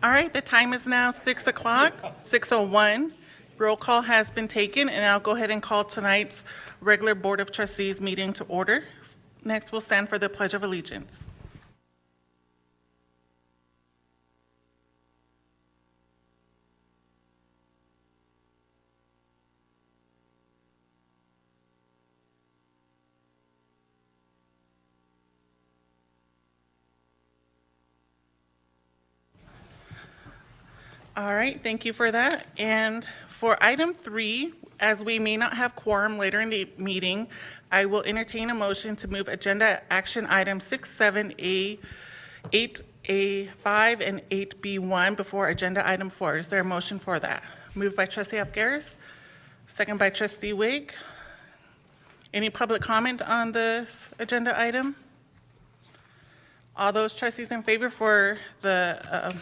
All right, the time is now 6 o'clock, 6:01. Roll call has been taken, and I'll go ahead and call tonight's regular Board of Trustees meeting to order. Next, we'll stand for the Pledge of Allegiance. All right, thank you for that. And for item 3, as we may not have quorum later in the meeting, I will entertain a motion to move agenda action items 6, 7A, 8A5, and 8B1 before agenda item 4. Is there a motion for that? Moved by Trustee Afgaris, second by Trustee Wake. Any public comment on this agenda item? All those trustees in favor for the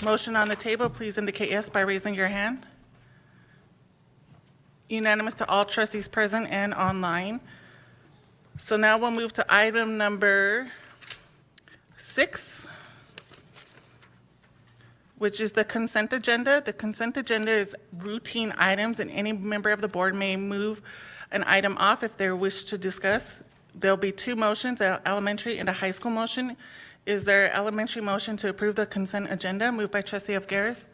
motion on the table, please indicate yes by raising your hand. Unanimous to all trustees present and online. So now we'll move to item number 6, which is the consent agenda. The consent agenda is routine items, and any member of the board may move an item off if they wish to discuss. There'll be 2 motions, an elementary and a high school motion. Is there an elementary motion to approve the consent agenda? Moved by Trustee Afgaris,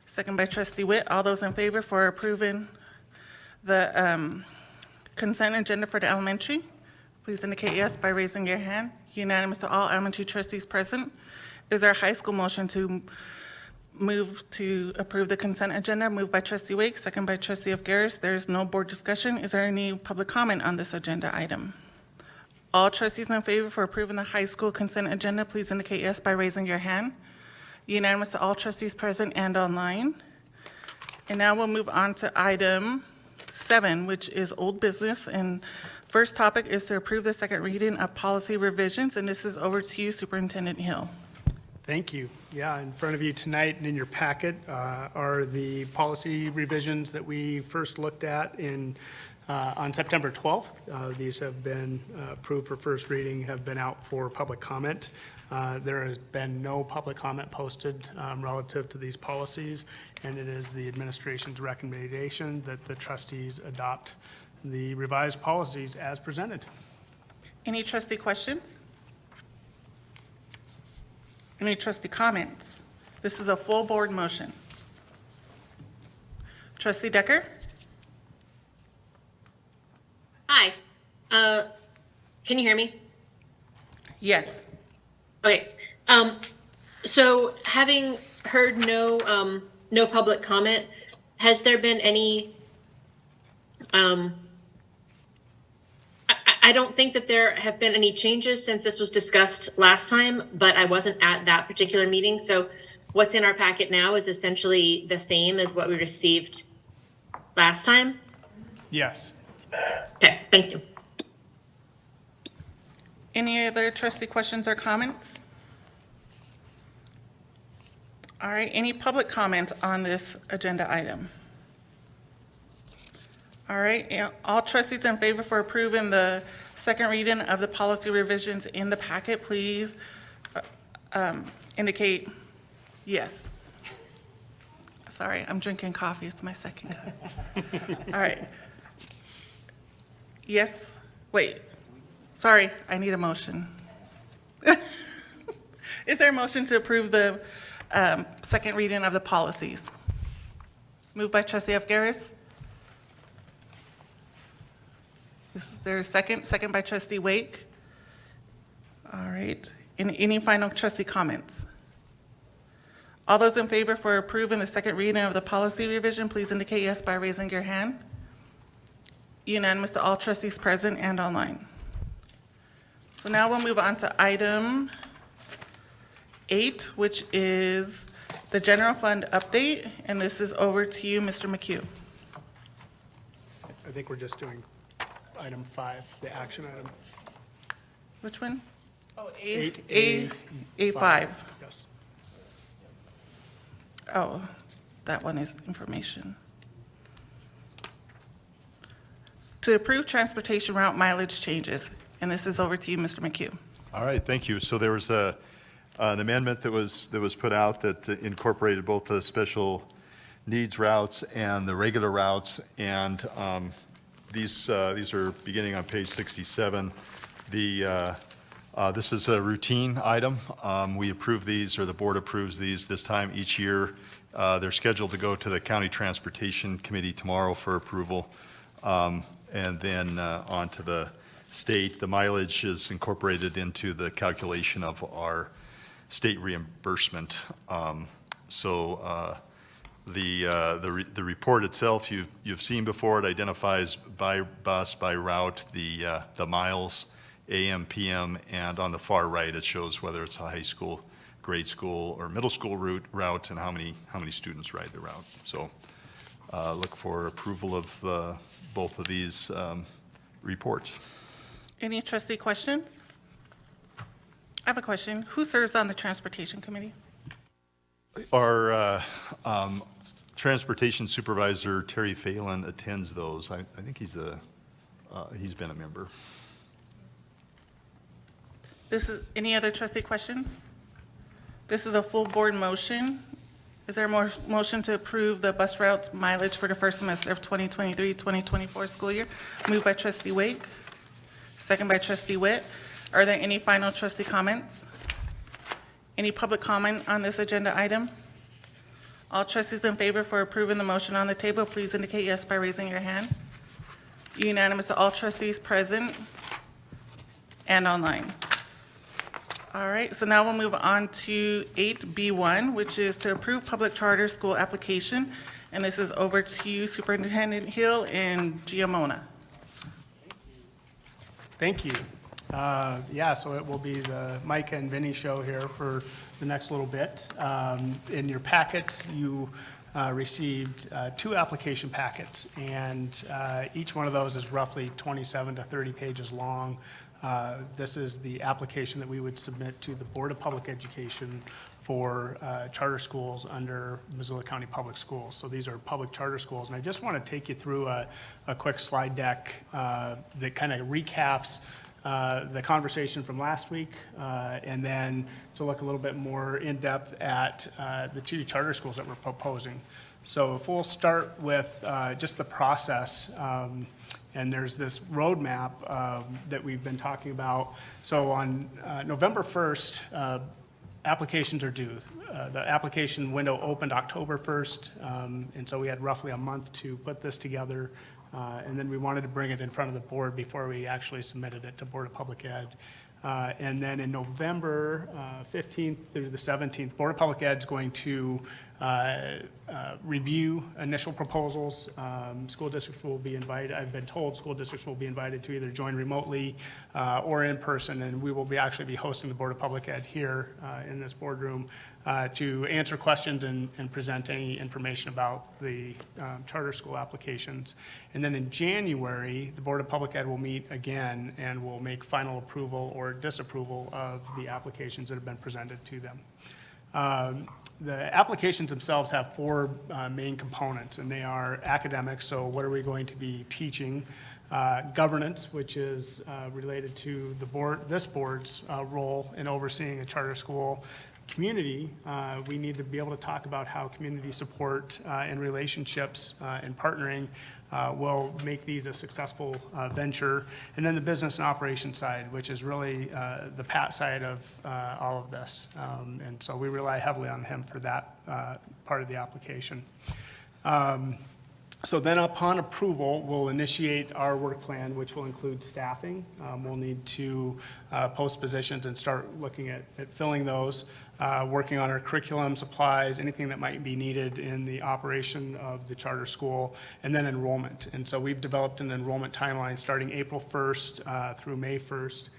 second by Trustee Witt. All those in favor for approving the consent agenda for the elementary, please indicate yes by raising your hand. Unanimous to all elementary trustees present. Is there a high school motion to move to approve the consent agenda? Moved by Trustee Wake, second by Trustee Afgaris. There is no board discussion. Is there any public comment on this agenda item? All trustees in favor for approving the high school consent agenda, please indicate yes by raising your hand. Unanimous to all trustees present and online. And now we'll move on to item 7, which is old business. And first topic is to approve the second reading of policy revisions. And this is over to you, Superintendent Hill. Thank you. Yeah, in front of you tonight and in your packet are the policy revisions that we first looked at on September 12th. These have been approved for first reading, have been out for public comment. There has been no public comment posted relative to these policies, and it is the administration's recommendation that the trustees adopt the revised policies as presented. Any trustee questions? Any trustee comments? This is a full board motion. Trustee Decker? Hi. Can you hear me? Yes. Okay. So having heard no public comment, has there been any, I don't think that there have been any changes since this was discussed last time, but I wasn't at that particular meeting. So what's in our packet now is essentially the same as what we received last time? Yes. Okay, thank you. Any other trustee questions or comments? All right, any public comment on this agenda item? All right, all trustees in favor for approving the second reading of the policy revisions in the packet, please indicate yes. Sorry, I'm drinking coffee, it's my second cup. All right. Yes, wait, sorry, I need a motion. Is there a motion to approve the second reading of the policies? Moved by Trustee Afgaris. Is there a second? Second by Trustee Wake. All right, any final trustee comments? All those in favor for approving the second reading of the policy revision, please indicate yes by raising your hand. Unanimous to all trustees present and online. So now we'll move on to item 8, which is the general fund update, and this is over to you, Mr. McHugh. I think we're just doing item 5, the action item. Which one? Oh, 8A. A5. Yes. Oh, that one is information. To approve transportation route mileage changes, and this is over to you, Mr. McHugh. All right, thank you. So there was a an amendment that was put out that incorporated both the special needs routes and the regular routes, and these are beginning on page 67. This is a routine item. We approve these, or the board approves these this time each year. They're scheduled to go to the County Transportation Committee tomorrow for approval, and then on to the state. The mileage is incorporated into the calculation of our state reimbursement. The report itself, you've seen before. It identifies by bus, by route, the miles, AM, PM, and on the far right, it shows whether it's a high school, grade school, or middle school route, and how many students ride the route. So look for approval of both of these reports. Any trustee questions? I have a question. Who serves on the Transportation Committee? Our transportation supervisor, Terry Phelan, attends those. I think he's been a member. Any other trustee questions? This is a full board motion. Is there a motion to approve the bus routes mileage for the first semester of 2023-2024 school year? Moved by trustee Wake, second by trustee Witt. Are there any final trustee comments? Any public comment on this agenda item? All trustees in favor for approving the motion on the table, please indicate yes by raising your hand. Unanimous to all trustees present and online. All right, so now we'll move on to 8B1, which is to approve public charter school application. And this is over to you, Superintendent Hill and Giamona. Thank you. So it will be the Micah and Vinny show here for the next little bit. In your packets, you received 2 application packets, and each one of those is roughly 27 to 30 pages long. This is the application that we would submit to the Board of Public Education for charter schools under Missoula County Public Schools. So these are public charter schools, and I just want to take you through a quick slide deck that kind of recaps the conversation from last week, and then to look a little bit more in depth at the 2 charter schools that we're proposing. So if we'll start with just the process, and there's this roadmap that we've been talking about. So on November 1st, applications are due. The application window opened October 1st, and so we had roughly a month to put this together. And then we wanted to bring it in front of the board before we actually submitted it to Board of Public Ed. And then in November 15th through the 17th, Board of Public Ed is going to review initial proposals. School districts will be invited. I've been told school districts will be invited to either join remotely or in person, and we will actually be hosting the Board of Public Ed here in this boardroom to answer questions and present any information about the charter school applications. And then in January, the Board of Public Ed will meet again and will make final approval or disapproval of the applications that have been presented to them. The applications themselves have 4 main components, and they are academics, so what are we going to be teaching? Governance, which is related to this board's role in overseeing a charter school. Community, we need to be able to talk about how community support and relationships and partnering will make these a successful venture. And then the business and operations side, which is really the Pat side of all of this. And so we rely heavily on him for that part of the application. So then upon approval, we'll initiate our work plan, which will include staffing. We'll need to post positions and start looking at filling those, working on our curriculum, supplies, anything that might be needed in the operation of the charter school, and then enrollment. And so we've developed an enrollment timeline starting April 1st through May 1st.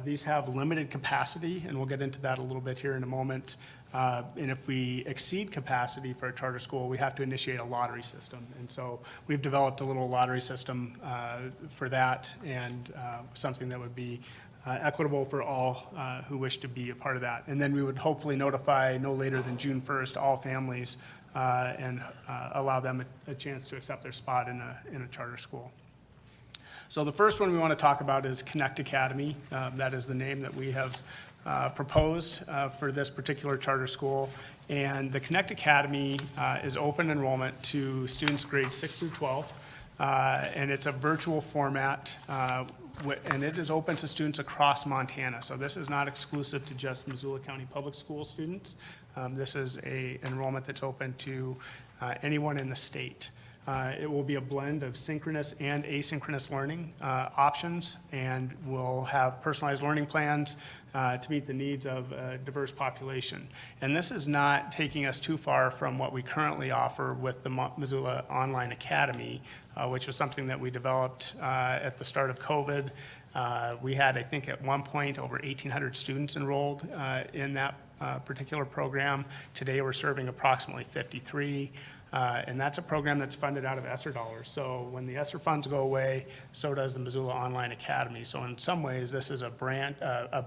These have limited capacity, and we'll get into that a little bit here in a moment. And if we exceed capacity for a charter school, we have to initiate a lottery system. And so we've developed a little lottery system for that, and something that would be equitable for all who wish to be a part of that. And then we would hopefully notify no later than June 1st all families and allow them a chance to accept their spot in a charter school. So the first one we want to talk about is Connect Academy. That is the name that we have proposed for this particular charter school. And the Connect Academy is open enrollment to students grades 6 through 12. And it's a virtual format, and it is open to students across Montana. So this is not exclusive to just Missoula County Public School students. This is a enrollment that's open to anyone in the state. It will be a blend of synchronous and asynchronous learning options, and we'll have personalized learning plans to meet the needs of a diverse population. And this is not taking us too far from what we currently offer with the Missoula Online Academy, which was something that we developed at the start of COVID. We had, I think, at one point over 1,800 students enrolled in that particular program. Today, we're serving approximately 53. And that's a program that's funded out of ESSER dollars. So when the ESSER funds go away, so does the Missoula Online Academy. So in some ways, this is a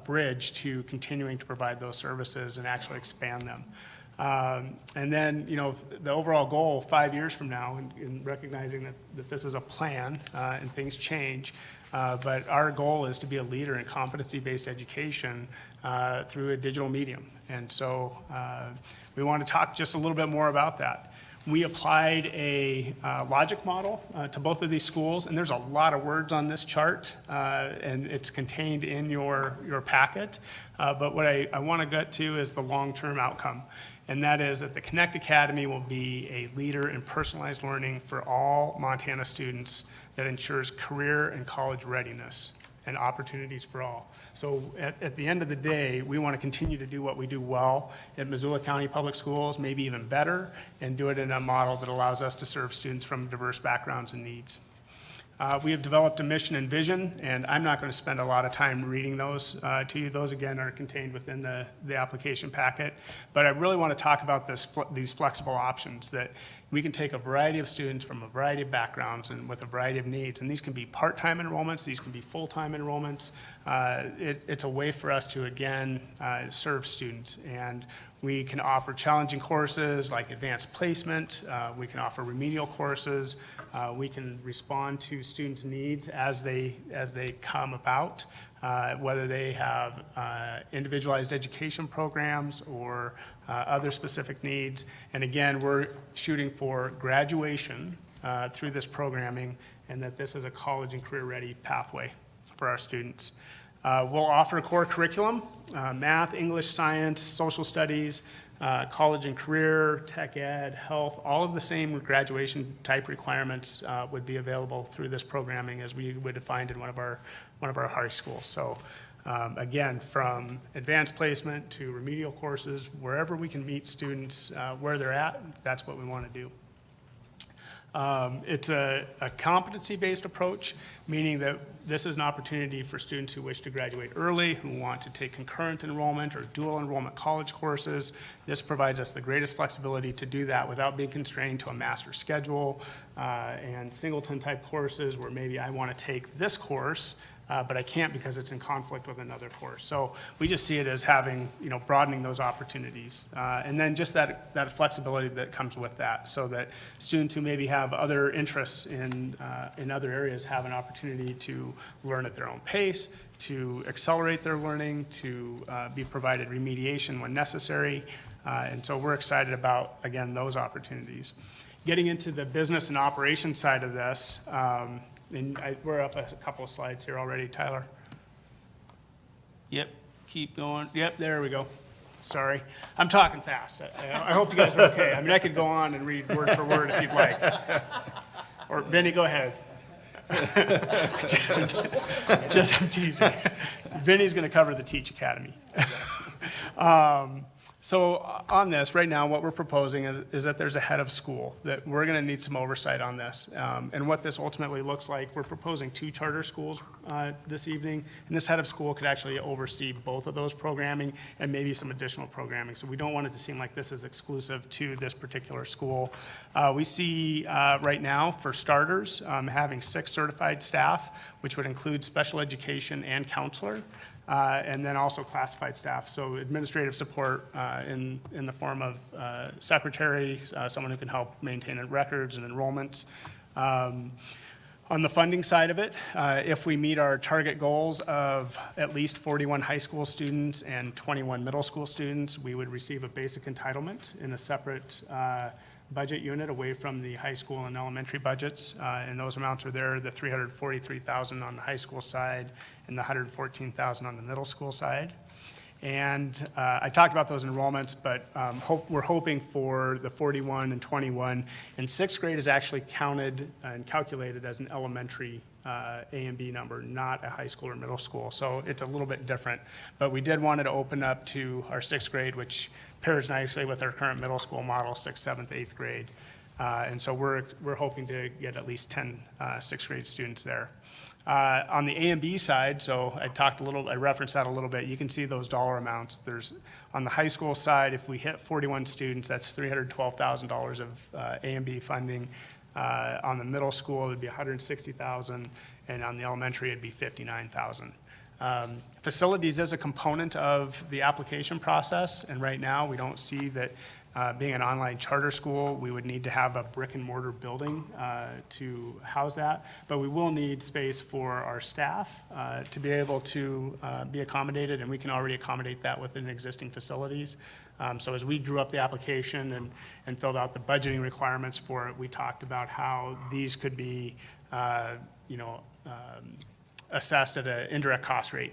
bridge to continuing to provide those services and actually expand them. And then, you know, the overall goal 5 years from now, in recognizing that this is a plan and things change, but our goal is to be a leader in competency-based education through a digital medium. And so we want to talk just a little bit more about that. We applied a logic model to both of these schools, and there's a lot of words on this chart, and it's contained in your packet. But what I want to get to is the long-term outcome, and that is that the Connect Academy will be a leader in personalized learning for all Montana students that ensures career and college readiness and opportunities for all. So at the end of the day, we want to continue to do what we do well at Missoula County Public Schools, maybe even better, and do it in a model that allows us to serve students from diverse backgrounds and needs. We have developed a mission and vision, and I'm not going to spend a lot of time reading those to you. Those, again, are contained within the application packet. But I really want to talk about these flexible options that we can take a variety of students from a variety of backgrounds and with a variety of needs. And these can be part-time enrollments. These can be full-time enrollments. It's a way for us to, again, serve students. And we can offer challenging courses like advanced placement. We can offer remedial courses. We can respond to students' needs as they come about, whether they have individualized education programs or other specific needs. And again, we're shooting for graduation through this programming, and that this is a college and career-ready pathway for our students. We'll offer a core curriculum, math, English, science, social studies, college and career, tech ed, health, all of the same graduation type requirements would be available through this programming as we would have defined in one of our high schools. So again, from advanced placement to remedial courses, wherever we can meet students where they're at, that's what we want to do. It's a competency-based approach, meaning that this is an opportunity for students who wish to graduate early, who want to take concurrent enrollment or dual enrollment college courses. This provides us the greatest flexibility to do that without being constrained to a master schedule and singleton-type courses where maybe I want to take this course, but I can't because it's in conflict with another course. So we just see it as having, broadening those opportunities. And then just that flexibility that comes with that, so that students who maybe have other interests in other areas have an opportunity to learn at their own pace, to accelerate their learning, to be provided remediation when necessary. And so we're excited about, again, those opportunities. Getting into the business and operations side of this, and we're up a couple of slides here already, Tyler. Yep, keep going. Yep, there we go. Sorry, I'm talking fast. I hope you guys are okay. I mean, I could go on and read word for word if you'd like. Or Benny, go ahead. Just I'm teasing. Vinny's going to cover the Teach Academy. So on this, right now, what we're proposing is that there's a head of school, that we're going to need some oversight on this. And what this ultimately looks like, we're proposing 2 charter schools this evening, and this head of school could actually oversee both of those programming and maybe some additional programming. So we don't want it to seem like this is exclusive to this particular school. We see right now, for starters, having 6 certified staff, which would include special education and counselor. And then also classified staff, so administrative support in the form of secretary, someone who can help maintain records and enrollments. On the funding side of it, if we meet our target goals of at least 41 high school students and 21 middle school students, we would receive a basic entitlement in a separate budget unit away from the high school and elementary budgets. And those amounts are there, the $343,000 on the high school side and the $114,000 on the middle school side. And I talked about those enrollments, but we're hoping for the 41 and 21. And sixth grade is actually counted and calculated as an elementary A and B number, not a high school or middle school. So it's a little bit different. But we did want it to open up to our sixth grade, which pairs nicely with our current middle school model, sixth, seventh, eighth grade. And so we're hoping to get at least 10 sixth grade students there. On the A and B side, so I referenced that a little bit. You can see those dollar amounts. There's, on the high school side, if we hit 41 students, that's $312,000 of A and B funding. On the middle school, it'd be $160,000, and on the elementary, it'd be $59,000. Facilities is a component of the application process, and right now, we don't see that being an online charter school, we would need to have a brick and mortar building to house that, but we will need space for our staff to be able to be accommodated, and we can already accommodate that within existing facilities. So as we drew up the application and filled out the budgeting requirements for it, we talked about how these could be, assessed at an indirect cost rate,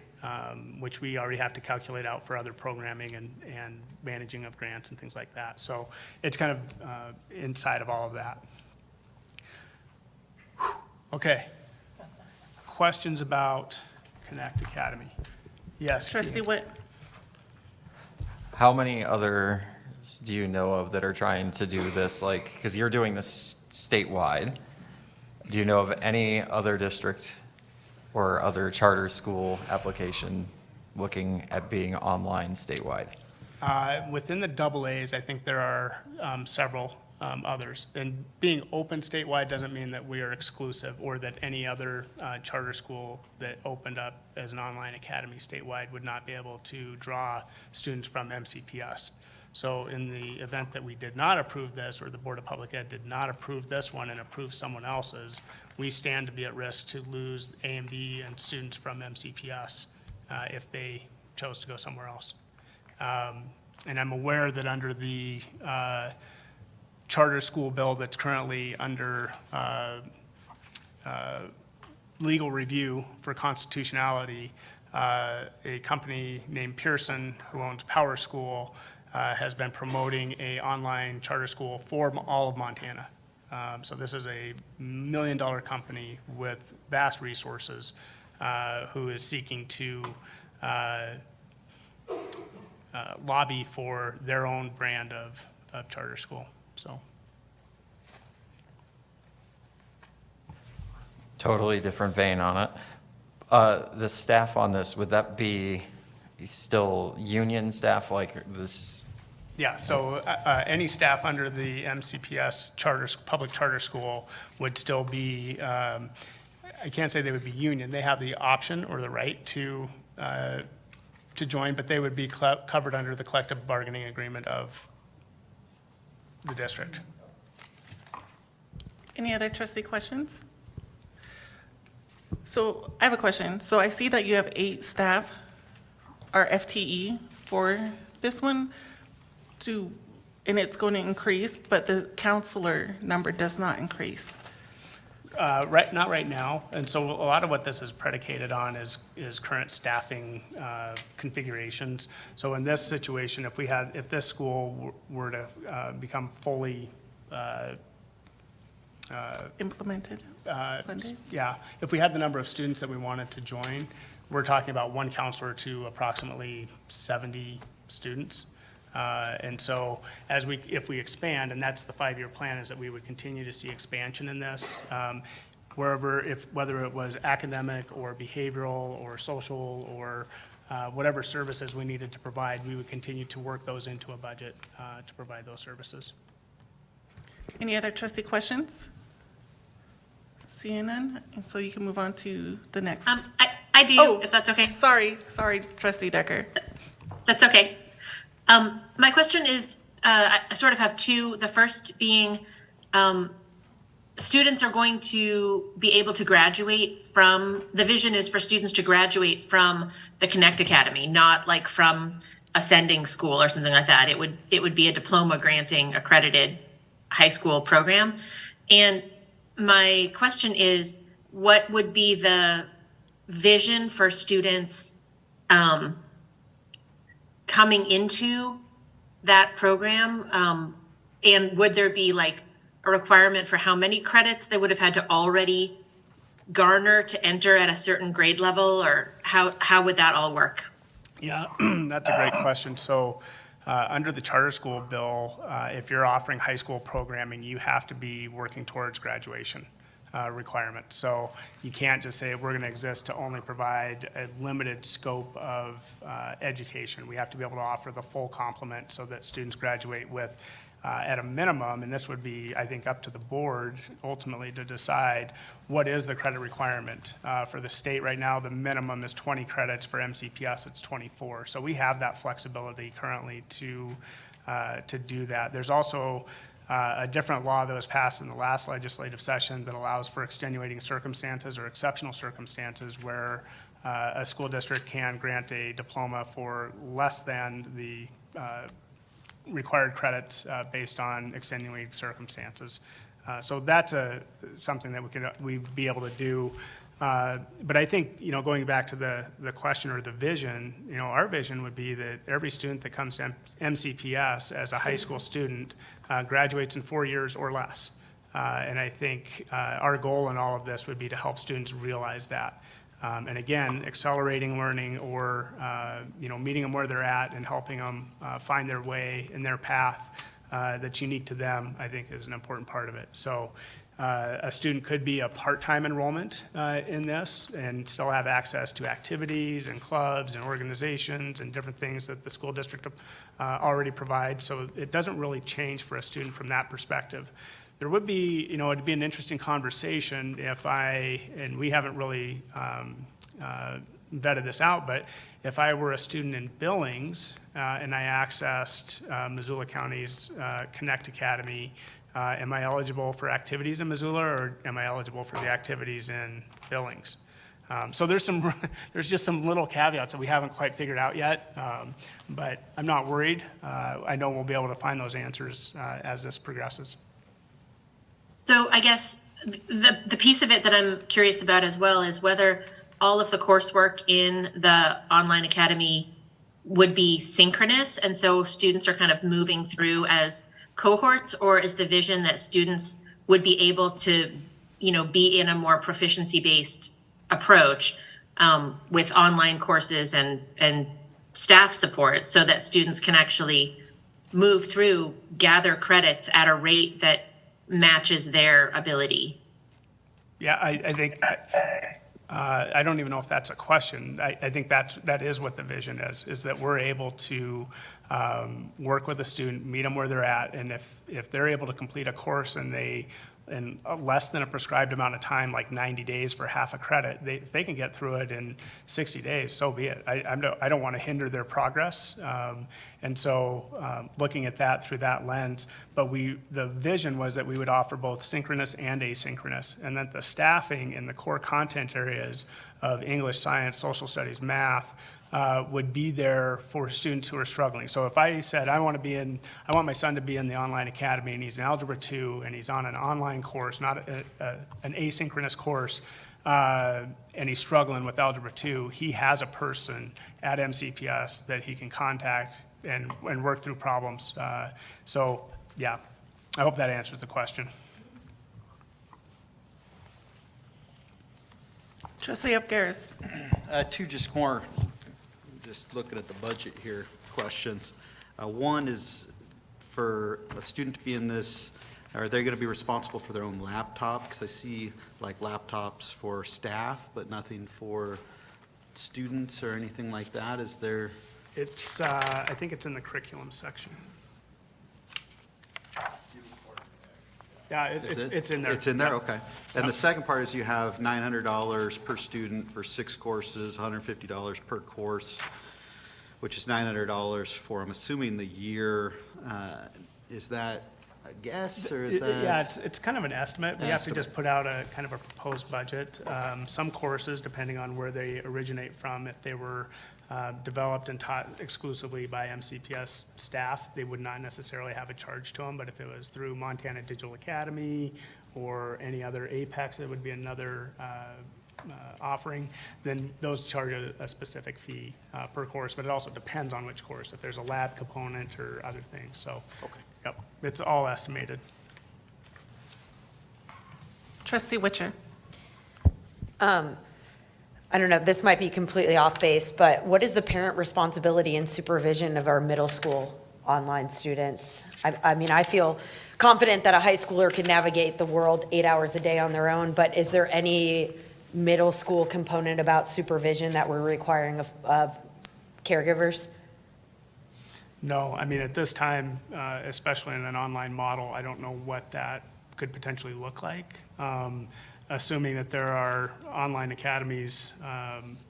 which we already have to calculate out for other programming and managing of grants and things like that. So it's kind of inside of all of that. Okay. Questions about Connect Academy? Yes. Trustee Keegan. Witt? How many others do you know of that are trying to do this, like, because you're doing this statewide? Do you know of any other district or other charter school application looking at being online statewide? Within the AAs, I think there are several others. And being open statewide doesn't mean that we are exclusive or that any other charter school that opened up as an online academy statewide would not be able to draw students from MCPS. So in the event that we did not approve this, or the Board of Public Ed did not approve this one and approve someone else's, we stand to be at risk to lose A and B and students from MCPS if they chose to go somewhere else. And I'm aware that under the charter school bill that's currently under legal review for constitutionality, a company named Pearson, who owns Power School, has been promoting a online charter school for all of Montana. So this is a $1 million company with vast resources who is seeking to lobby for their own brand of charter school. So Totally different vein on it. The staff on this, would that be still union staff like this? yeah, so any staff under the MCPS public charter school would still be, I can't say they would be union. They have the option or the right to join, but they would be covered under the collective bargaining agreement of the district. Any other trustee questions? So I have a question. So I see that you have 8 staff, or FTE, for this one, and it's going to increase, but the counselor number does not increase. Not right now, and so a lot of what this is predicated on is current staffing configurations. So in this situation, if this school were to become fully Implemented, funded? yeah, if we had the number of students that we wanted to join, we're talking about one counselor to approximately 70 students. And so if we expand, and that's the 5-year plan, is that we would continue to see expansion in this, whether it was academic or behavioral or social or whatever services we needed to provide, we would continue to work those into a budget to provide those services. Any other trustee questions? Seeing none, and so you can move on to the next. I do, if that's okay. Sorry, trustee Decker. That's okay. My question is, I sort of have two. The first being, students are going to be able to graduate from, the vision is for students to graduate from the Connect Academy, not like from Ascending School or something like that. It would be a diploma granting accredited high school program. And my question is, what would be the vision for students coming into that program? And would there be like a requirement for how many credits they would have had to already garner to enter at a certain grade level, or how would that all work? Yeah, that's a great question. So under the charter school bill, if you're offering high school programming, you have to be working towards graduation requirement. So you can't just say we're going to exist to only provide a limited scope of education. We have to be able to offer the full complement so that students graduate with at a minimum, and this would be, I think, up to the board ultimately to decide what is the credit requirement. For the state right now, the minimum is 20 credits. For MCPS, it's 24. So we have that flexibility currently to do that. There's also a different law that was passed in the last legislative session that allows for extenuating circumstances or exceptional circumstances where a school district can grant a diploma for less than the required credits based on extenuating circumstances. So that's something that we'd be able to do. But I think, going back to the question or the vision, our vision would be that every student that comes to MCPS as a high school student graduates in 4 years or less. And I think our goal in all of this would be to help students realize that. And again, accelerating learning or, meeting them where they're at and helping them find their way in their path that's unique to them, I think is an important part of it. So a student could be a part-time enrollment in this and still have access to activities and clubs and organizations and different things that the school district already provides. So it doesn't really change for a student from that perspective. There would be, it'd be an interesting conversation if and we haven't really vetted this out, but if I were a student in Billings and I accessed Missoula County's Connect Academy, am I eligible for activities in Missoula, or am I eligible for the activities in Billings? So there's just some little caveats that we haven't quite figured out yet, but I'm not worried. I know we'll be able to find those answers as this progresses. So I guess the piece of it that I'm curious about as well is whether all of the coursework in the online academy would be synchronous, and so students are kind of moving through as cohorts, or is the vision that students would be able to, be in a more proficiency-based approach with online courses and staff support, so that students can actually move through, gather credits at a rate that matches their ability? Yeah, I think, I don't even know if that's a question. I think that is what the vision is that we're able to work with a student, meet them where they're at, and if they're able to complete a course and in less than a prescribed amount of time, like 90 days for half a credit, if they can get through it in 60 days, so be it. I don't want to hinder their progress. And so looking at that through that lens, but the vision was that we would offer both synchronous and asynchronous, and that the staffing in the core content areas of English, science, social studies, math, would be there for students who are struggling. So if I said, I want my son to be in the online academy, and he's in Algebra 2, and he's on an online course, not an asynchronous course, and he's struggling with Algebra 2, he has a person at MCPS that he can contact and work through problems. So yeah, I hope that answers the question. Trustee Upgaris. Two just more, just looking at the budget here, questions. One is for a student to be in this, are they going to be responsible for their own laptop? Because I see like laptops for staff, but nothing for students or anything like that. Is there? It's, I think it's in the curriculum section. Yeah, it's in there. It's in there, Yeah. okay. And the second part is you have $900 per student for 6 courses, $150 per course, which is $900 for, I'm assuming, the year. Is that a guess, or is that? Yeah, it's kind of an estimate. We have to Estimate. just put out a kind of a proposed budget. Some courses, depending on where they originate from, if they were developed and taught exclusively by MCPS staff, they would not necessarily have a charge to them. But if it was through Montana Digital Academy or any other Apex, it would be another offering, then those charge a specific fee per course, but it also depends on which course, if there's a lab component or other things, so. Okay. Yep, it's all estimated. Trustee Witcher. I don't know, this might be completely off base, but what is the parent responsibility and supervision of our middle school online students? I mean, I feel confident that a high schooler can navigate the world 8 hours a day on their own, but is there any middle school component about supervision that we're requiring of caregivers? No, I mean, at this time, especially in an online model, I don't know what that could potentially look like. Assuming that there are online academies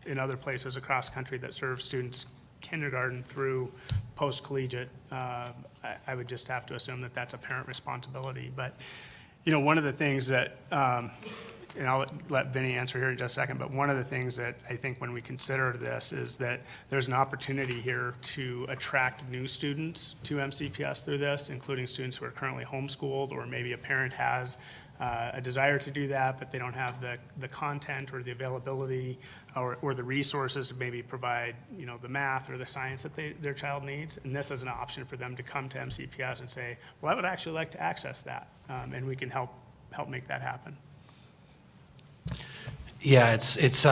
in other places across the country that serve students kindergarten through post-collegiate, I would just have to assume that that's a parent responsibility. But, you know, one of the things that, and I'll let Vinny answer here in just a second, but one of the things that I think when we consider this is that there's an opportunity here to attract new students to MCPS through this, including students who are currently homeschooled, or maybe a parent has a desire to do that, but they don't have the content or the availability or the resources to maybe provide, you know, the math or the science that their child needs. And this is an option for them to come to MCPS and say, well, I would actually like to access that, and we can help make that happen. Yeah, it's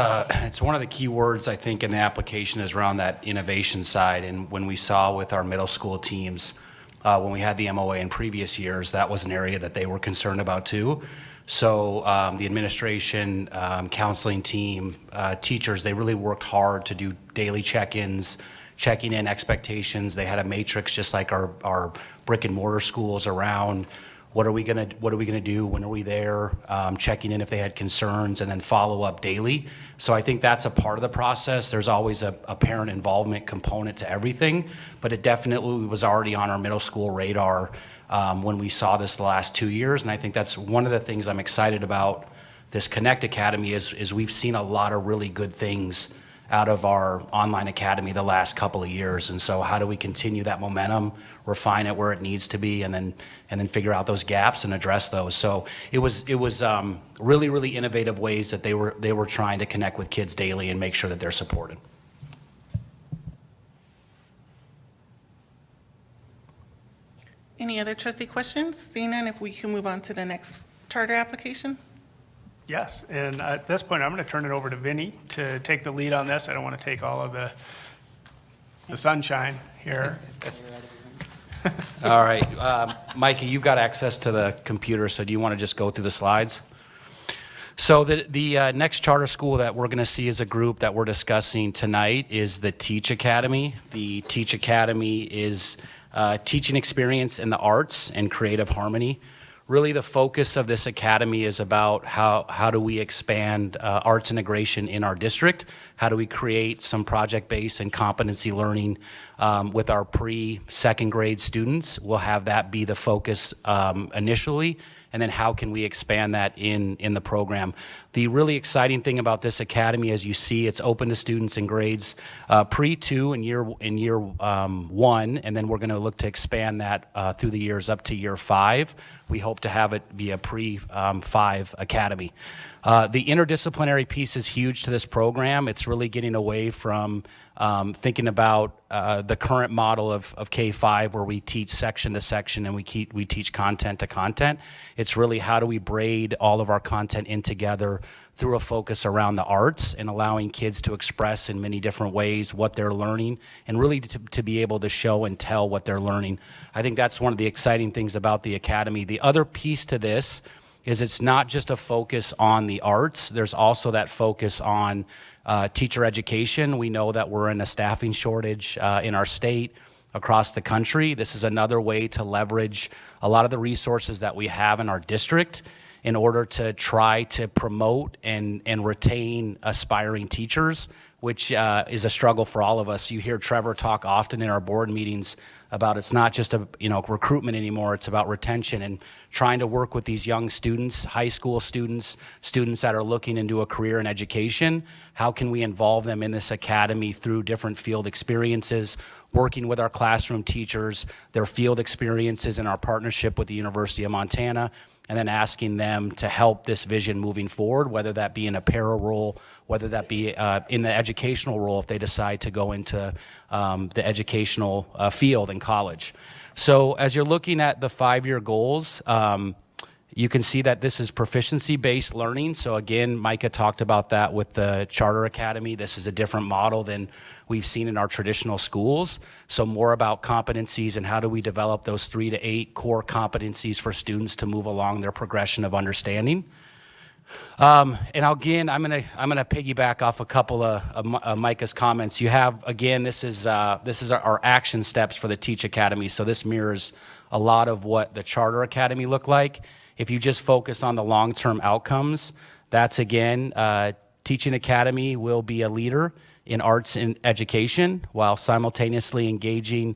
one of the key words, I think, in the application is around that innovation side. And when we saw with our middle school teams, when we had the MOA in previous years, that was an area that they were concerned about too. So the administration, counseling team, teachers, they really worked hard to do daily check-ins, checking in expectations. They had a matrix just like our brick and mortar schools around what are we gonna do, when are we there, checking in if they had concerns, and then follow up daily. So I think that's a part of the process. There's always a parent involvement component to everything, but it definitely was already on our middle school radar when we saw this the last 2 years. And I think that's one of the things I'm excited about this Connect Academy is we've seen a lot of really good things out of our online academy the last couple of years. And so how do we continue that momentum, refine it where it needs to be, and then figure out those gaps and address those. So it was really, really innovative ways that they were trying to connect with kids daily and make sure that they're supported. Any other trustee questions? Seeing none, if we can move on to the next charter application? Yes, and at this point, I'm going to turn it over to Vinny to take the lead on this. I don't want to take all of the sunshine here. All right, Mikey, you've got access to the computer, so do you want to just go through the slides? So the next charter school that we're going to see as a group that we're discussing tonight is the Teach Academy. The Teach Academy is teaching experience in the arts and creative harmony. Really, the focus of this academy is about how do we expand arts integration in our district? How do we create some project-based and competency learning with our pre-second grade students? We'll have that be the focus initially, and then how can we expand that in the program? The really exciting thing about this academy, as you see, it's open to students in grades pre-2 and year 1, and then we're going to look to expand that through the years up to year 5. We hope to have it be a pre-5 academy. The interdisciplinary piece is huge to this program. It's really getting away from thinking about the current model of K-5 where we teach section to section and we teach content to content. It's really how do we braid all of our content in together through a focus around the arts and allowing kids to express in many different ways what they're learning and really to be able to show and tell what they're learning. I think that's one of the exciting things about the academy. The other piece to this is it's not just a focus on the arts. There's also that focus on teacher education. We know that we're in a staffing shortage in our state, across the country. This is another way to leverage a lot of the resources that we have in our district in order to try to promote and retain aspiring teachers which is a struggle for all of us. You hear Trevor talk often in our board meetings about it's not just a recruitment anymore, it's about retention and trying to work with these young students, high school students, students that are looking into a career in education. How can we involve them in this academy through different field experiences, working with our classroom teachers, their field experiences in our partnership with the University of Montana, and then asking them to help this vision moving forward, whether that be in a para role, whether that be in the educational role if they decide to go into the educational field in college. So as you're looking at the 5-year goals, you can see that this is proficiency-based learning. So again, Micah talked about that with the Charter Academy. This is a different model than we've seen in our traditional schools. So more about competencies and how do we develop those 3 to 8 core competencies for students to move along their progression of understanding. And again, I'm gonna piggyback off a couple of Micah's comments. You have, again, this is our action steps for the Teach Academy. So this mirrors a lot of what the Charter Academy looked like. If you just focus on the long-term outcomes, that's again, Teaching Academy will be a leader in arts and education while simultaneously engaging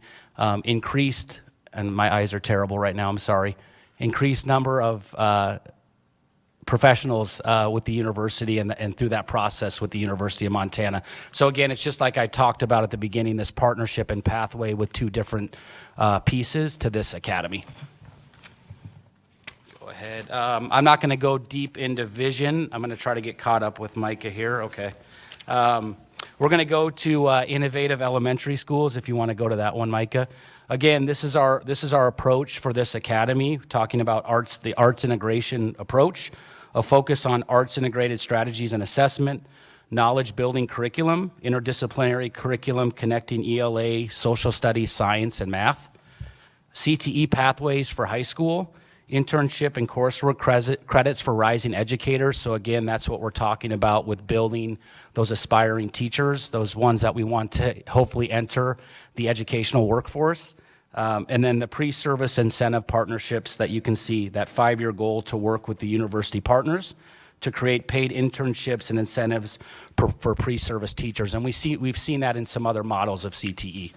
increased, and my eyes are terrible right now, I'm sorry, increased number of professionals with the university and through that process with the University of Montana. So again, it's just like I talked about at the beginning, this partnership and pathway with 2 different pieces to this academy. Go ahead. I'm not going to go deep into vision. I'm going to try to get caught up with Micah here. Okay. We're going to go to innovative elementary schools, if you want to go to that one, Micah. Again, this is our approach for this academy, talking about the arts integration approach, a focus on arts integrated strategies and assessment, knowledge building curriculum, interdisciplinary curriculum connecting ELA, social studies, science, and math, CTE pathways for high school, internship and coursework credits for rising educators. So again, that's what we're talking about with building those aspiring teachers, those ones that we want to hopefully enter the educational workforce. And then the pre-service incentive partnerships that you can see, that 5-year goal to work with the university partners to create paid internships and incentives for pre-service teachers. And we've seen that in some other models of CTE.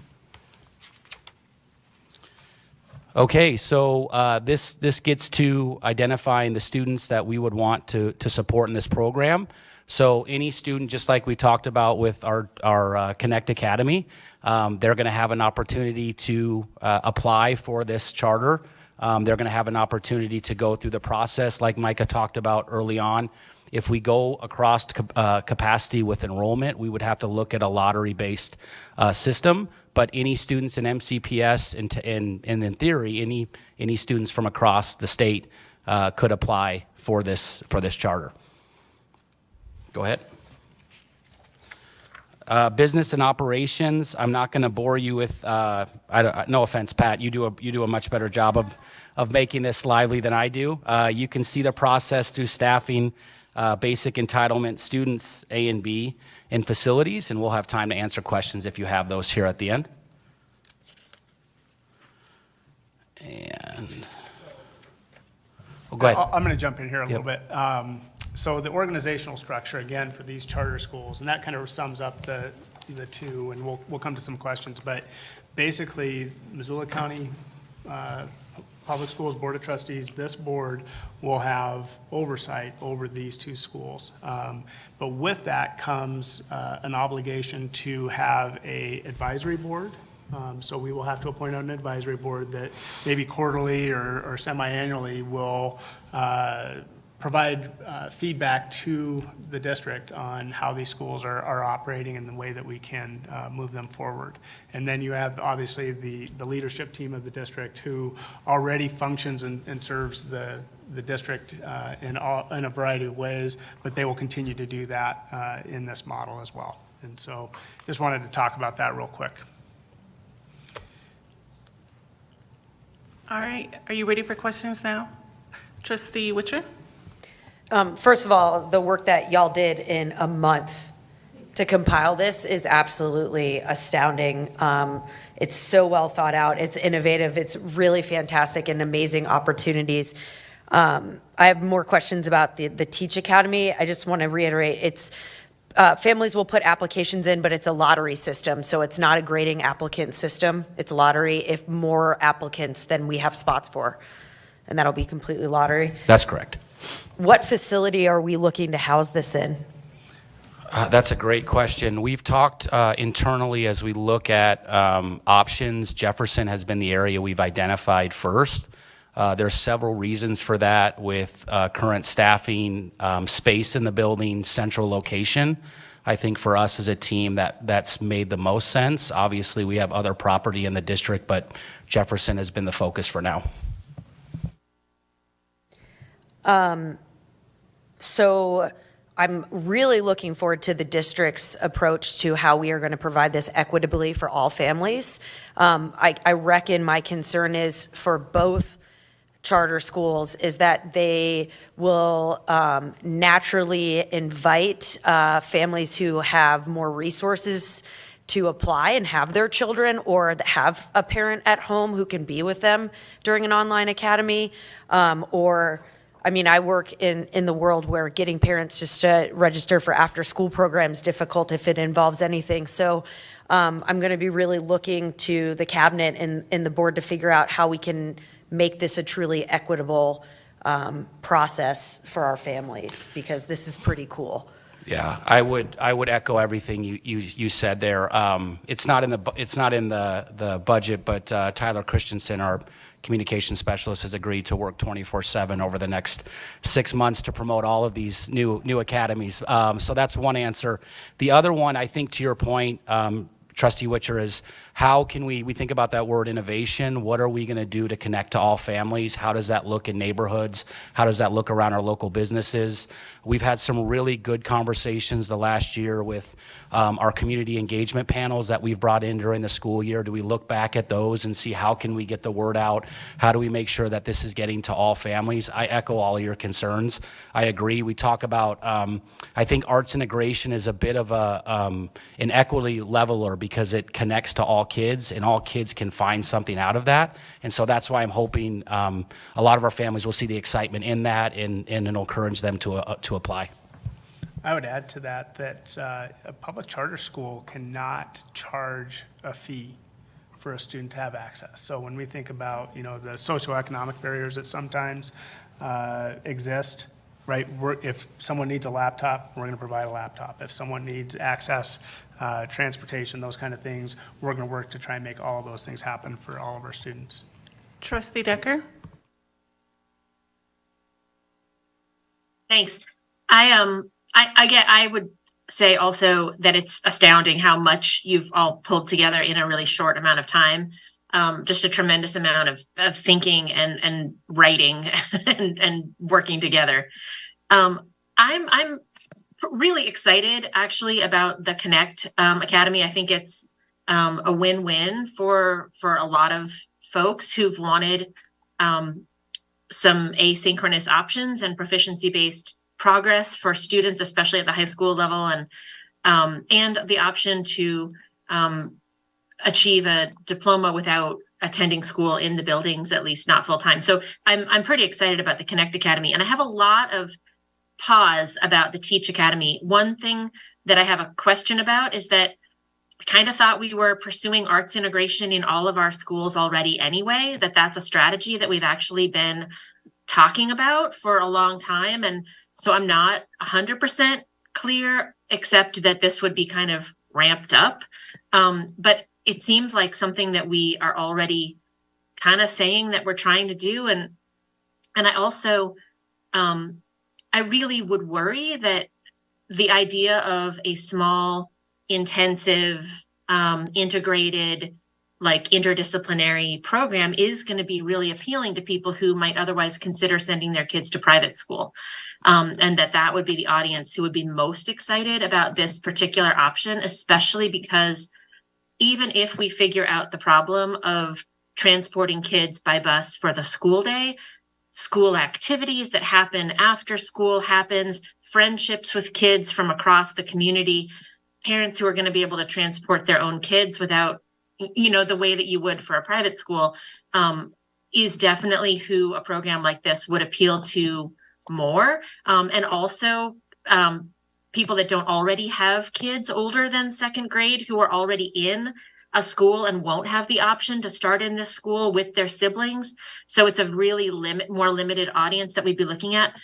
Okay, so this gets to identifying the students that we would want to support in this program. So any student, just like we talked about with our Connect Academy, they're going to have an opportunity to apply for this charter. They're going to have an opportunity to go through the process like Micah talked about early on. If we go across capacity with enrollment, we would have to look at a lottery-based system. But any students in MCPS and in theory, any students from across the state could apply for this charter. Go ahead. Business and operations. I'm not going to bore you with. No offense, Pat. You do a much better job of making this lively than I do. You can see the process through staffing, basic entitlement, students A and B, and facilities, and we'll have time to answer questions if you have those here at the end. And well, go ahead. I'm going to jump in here a little bit. So the organizational structure, again, for these charter schools, and that kind of sums up the 2, and we'll come to some questions, but basically, Missoula County Public Schools Board of Trustees, this board will have oversight over these 2 schools. But with that comes an obligation to have a advisory board. So we will have to appoint an advisory board that maybe quarterly or semi-annually will provide feedback to the district on how these schools are operating and the way that we can move them forward. And then you have obviously the leadership team of the district who already functions and serves the district in a variety of ways, but they will continue to do that in this model as well. And so just wanted to talk about that real quick. All right, are you ready for questions now? Trustee Witcher? First of all, the work that y'all did in a month to compile this is absolutely astounding. It's so well thought out. It's innovative. It's really fantastic and amazing opportunities. I have more questions about the Teach Academy. I just want to reiterate, it's families will put applications in, but it's a lottery system, so it's not a grading applicant system. It's a lottery. If more applicants than we have spots for, and that'll be completely lottery. That's correct. What facility are we looking to house this in? That's a great question. We've talked internally as we look at options. Jefferson has been the area we've identified first. There's several reasons for that with current staffing, space in the building, central location. I think for us as a team that's made the most sense. Obviously, we have other property in the district, but Jefferson has been the focus for now. So I'm really looking forward to the district's approach to how we are going to provide this equitably for all families. I reckon my concern is for both charter schools is that they will naturally invite families who have more resources to apply and have their children, or have a parent at home who can be with them during an online academy, I mean, I work in the world where getting parents just to register for after-school programs is difficult if it involves anything. So I'm going to be really looking to the cabinet and the board to figure out how we can make this a truly equitable process for our families, because this is pretty cool. Yeah, I would echo everything you said there. It's not in the budget, but Tyler Christensen, our communication specialist, has agreed to work 24/7 over the next 6 months to promote all of these new academies. So that's one answer. The other one, I think, to your point, Trustee Witcher, is how can we think about that word innovation? What are we going to do to connect to all families? How does that look in neighborhoods? How does that look around our local businesses? We've had some really good conversations the last year with our community engagement panels that we've brought in during the school year. Do we look back at those and see how can we get the word out? How do we make sure that this is getting to all families? I echo all of your concerns. I agree. We talk about, I think arts integration is a bit of an equity leveler because it connects to all kids, and all kids can find something out of that. And so that's why I'm hoping a lot of our families will see the excitement in that, and it'll encourage them to apply. I would add to that a public charter school cannot charge a fee for a student to have access. So when we think about, the socioeconomic barriers that sometimes exist, right? If someone needs a laptop, we're going to provide a laptop. If someone needs access, transportation, those kind of things, we're going to work to try and make all of those things happen for all of our students. Trustee Decker? Thanks. I would say also that it's astounding how much you've all pulled together in a really short amount of time. Just a tremendous amount of thinking and writing and working together. I'm really excited actually about the Connect Academy. I think it's a win-win for a lot of folks who've wanted some asynchronous options and proficiency-based progress for students, especially at the high school level, and the option to achieve a diploma without attending school in the buildings, at least not full time. So I'm pretty excited about the Connect Academy, and I have a lot of pause about the Teach Academy. One thing that I have a question about is that I kind of thought we were pursuing arts integration in all of our schools already anyway, that's a strategy that we've actually been talking about for a long time. And so I'm not 100% clear, except that this would be kind of ramped up. But it seems like something that we are already kind of saying that we're trying to do. And I also, I really would worry that the idea of a small, intensive, integrated, like interdisciplinary program is going to be really appealing to people who might otherwise consider sending their kids to private school. And that would be the audience who would be most excited about this particular option, especially because even if we figure out the problem of transporting kids by bus for the school day, school activities that happen after school happens, friendships with kids from across the community, parents who are going to be able to transport their own kids without, the way that you would for a private school, is definitely who a program like this would appeal to more. And also, people that don't already have kids older than second grade who are already in a school and won't have the option to start in this school with their siblings. So it's a really more limited audience that we'd be looking at.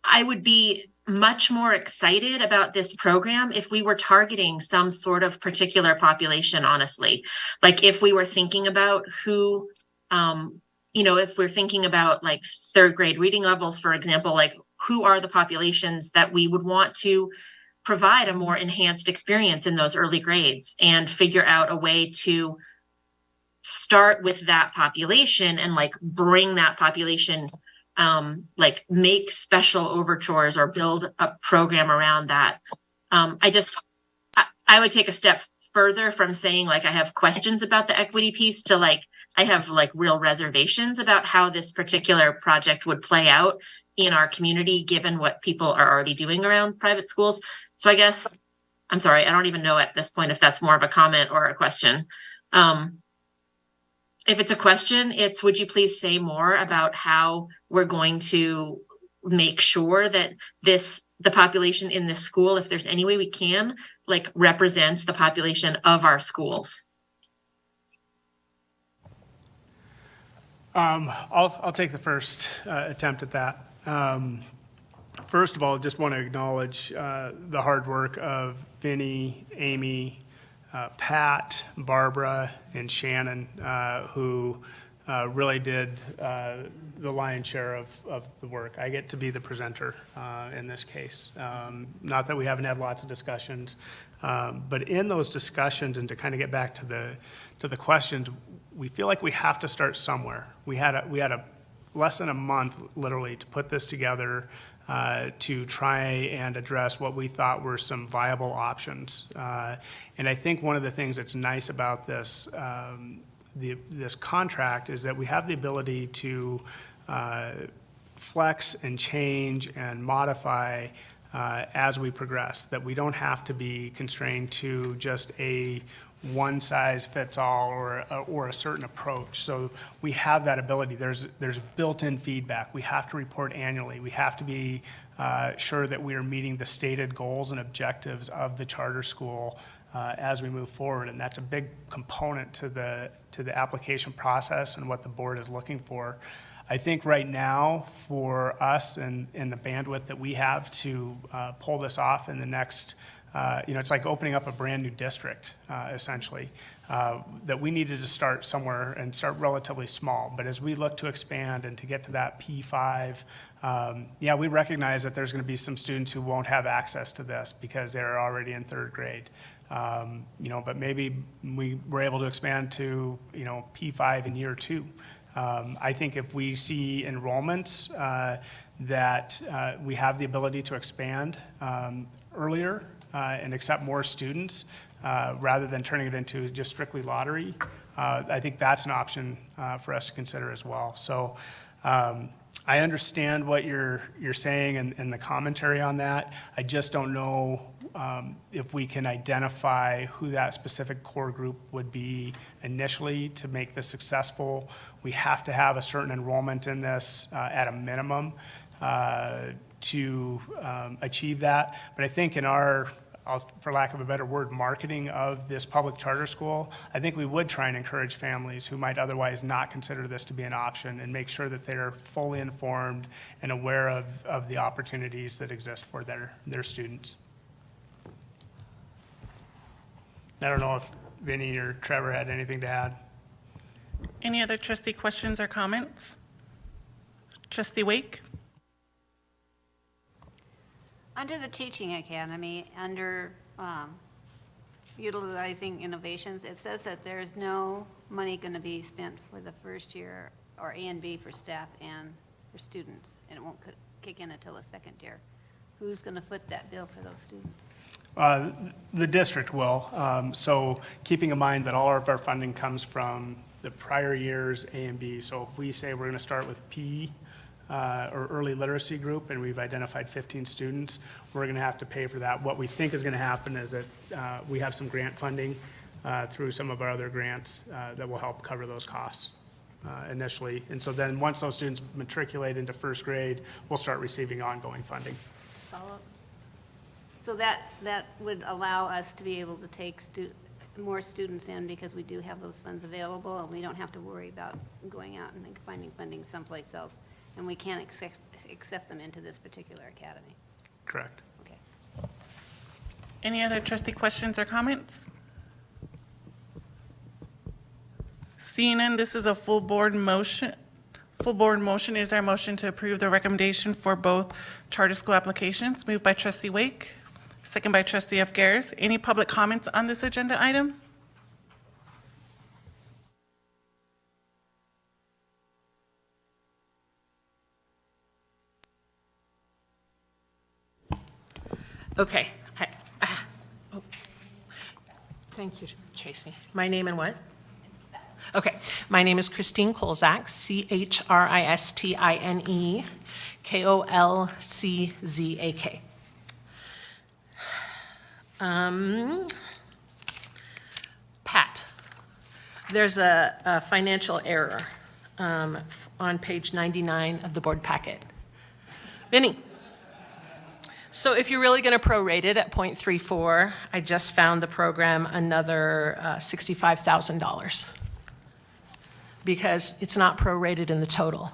I would be much more excited about this program if we were targeting some sort of particular population, honestly. Like if we were thinking about who, if we're thinking about like third grade reading levels, for example, like who are the populations that we would want to provide a more enhanced experience in those early grades, and figure out a way to start with that population and like bring that population, like make special overtures or build a program around that. I would take a step further from saying like I have questions about the equity piece to like I have like real reservations about how this particular project would play out in our community, given what people are already doing around private schools. So I guess, I'm sorry, I don't even know at this point if that's more of a comment or a question. If it's a question, it's, would you please say more about how we're going to make sure that the population in this school, if there's any way we can, like represents the population of our schools? I'll take the first attempt at that. First of all, just want to acknowledge the hard work of Vinny, Amy, Pat, Barbara, and Shannon, who really did the lion's share of the work. I get to be the presenter in this case. Not that we haven't had lots of discussions, but in those discussions, and to kind of get back to the questions, we feel like we have to start somewhere. We had a less than a month, literally, to put this together, to try and address what we thought were some viable options. And I think one of the things that's nice about this this contract is that we have the ability to flex and change and modify as we progress, that we don't have to be constrained to just a one size fits all or a certain approach. So we have that ability. There's built-in feedback. We have to report annually. We have to be sure that we are meeting the stated goals and objectives of the charter school as we move forward. And that's a big component to the application process and what the board is looking for. I think right now for us and the bandwidth that we have to pull this off in the next, it's like opening up a brand new district, essentially, that we needed to start somewhere and start relatively small. But as we look to expand and to get to that P5, we recognize that there's going to be some students who won't have access to this because they're already in third grade. But maybe we were able to expand to, P5 in year 2. I think if we see enrollments that we have the ability to expand earlier and accept more students rather than turning it into just strictly lottery, I think that's an option for us to consider as well. So I understand what you're saying and the commentary on that. I just don't know if we can identify who that specific core group would be initially to make this successful. We have to have a certain enrollment in this at a minimum to achieve that. But I think in our, for lack of a better word, marketing of this public charter school, I think we would try and encourage families who might otherwise not consider this to be an option and make sure that they're fully informed and aware of the opportunities that exist for their students. I don't know if Vinny or Trevor had anything to add. Any other trustee questions or comments? Trustee Wake? Under the Teaching Academy, under utilizing innovations, it says that there's no money going to be spent for the first year or A and B for staff and for students, and it won't kick in until the second year. Who's going to foot that bill for those students? The district will. So keeping in mind that all of our funding comes from the prior year's A and B. So if we say we're going to start with P or early literacy group and we've identified 15 students, we're going to have to pay for that. What we think is going to happen is that we have some grant funding through some of our other grants that will help cover those costs initially. And so then once those students matriculate into first grade, we'll start receiving ongoing funding. Follow-up? So that would allow us to be able to take more students in because we do have those funds available and we don't have to worry about going out and finding funding someplace else. And we can't accept them into this particular academy. Correct. Okay. Any other trustee questions or comments? Seeing none, this is a full board motion. Full board motion is our motion to approve the recommendation for both charter school applications. Moved by trustee Wake, second by trustee F. Garris. Any public comments on this agenda item? Okay. Thank you, Tracy. My name and what? Okay. My name is Christine Kolzak, Christine Kolczak. Pat, there's a financial error on page 99 of the board packet. Vinny? So if you're really going to prorate it at 0.34, I just found the program another $65,000 because it's not prorated in the total.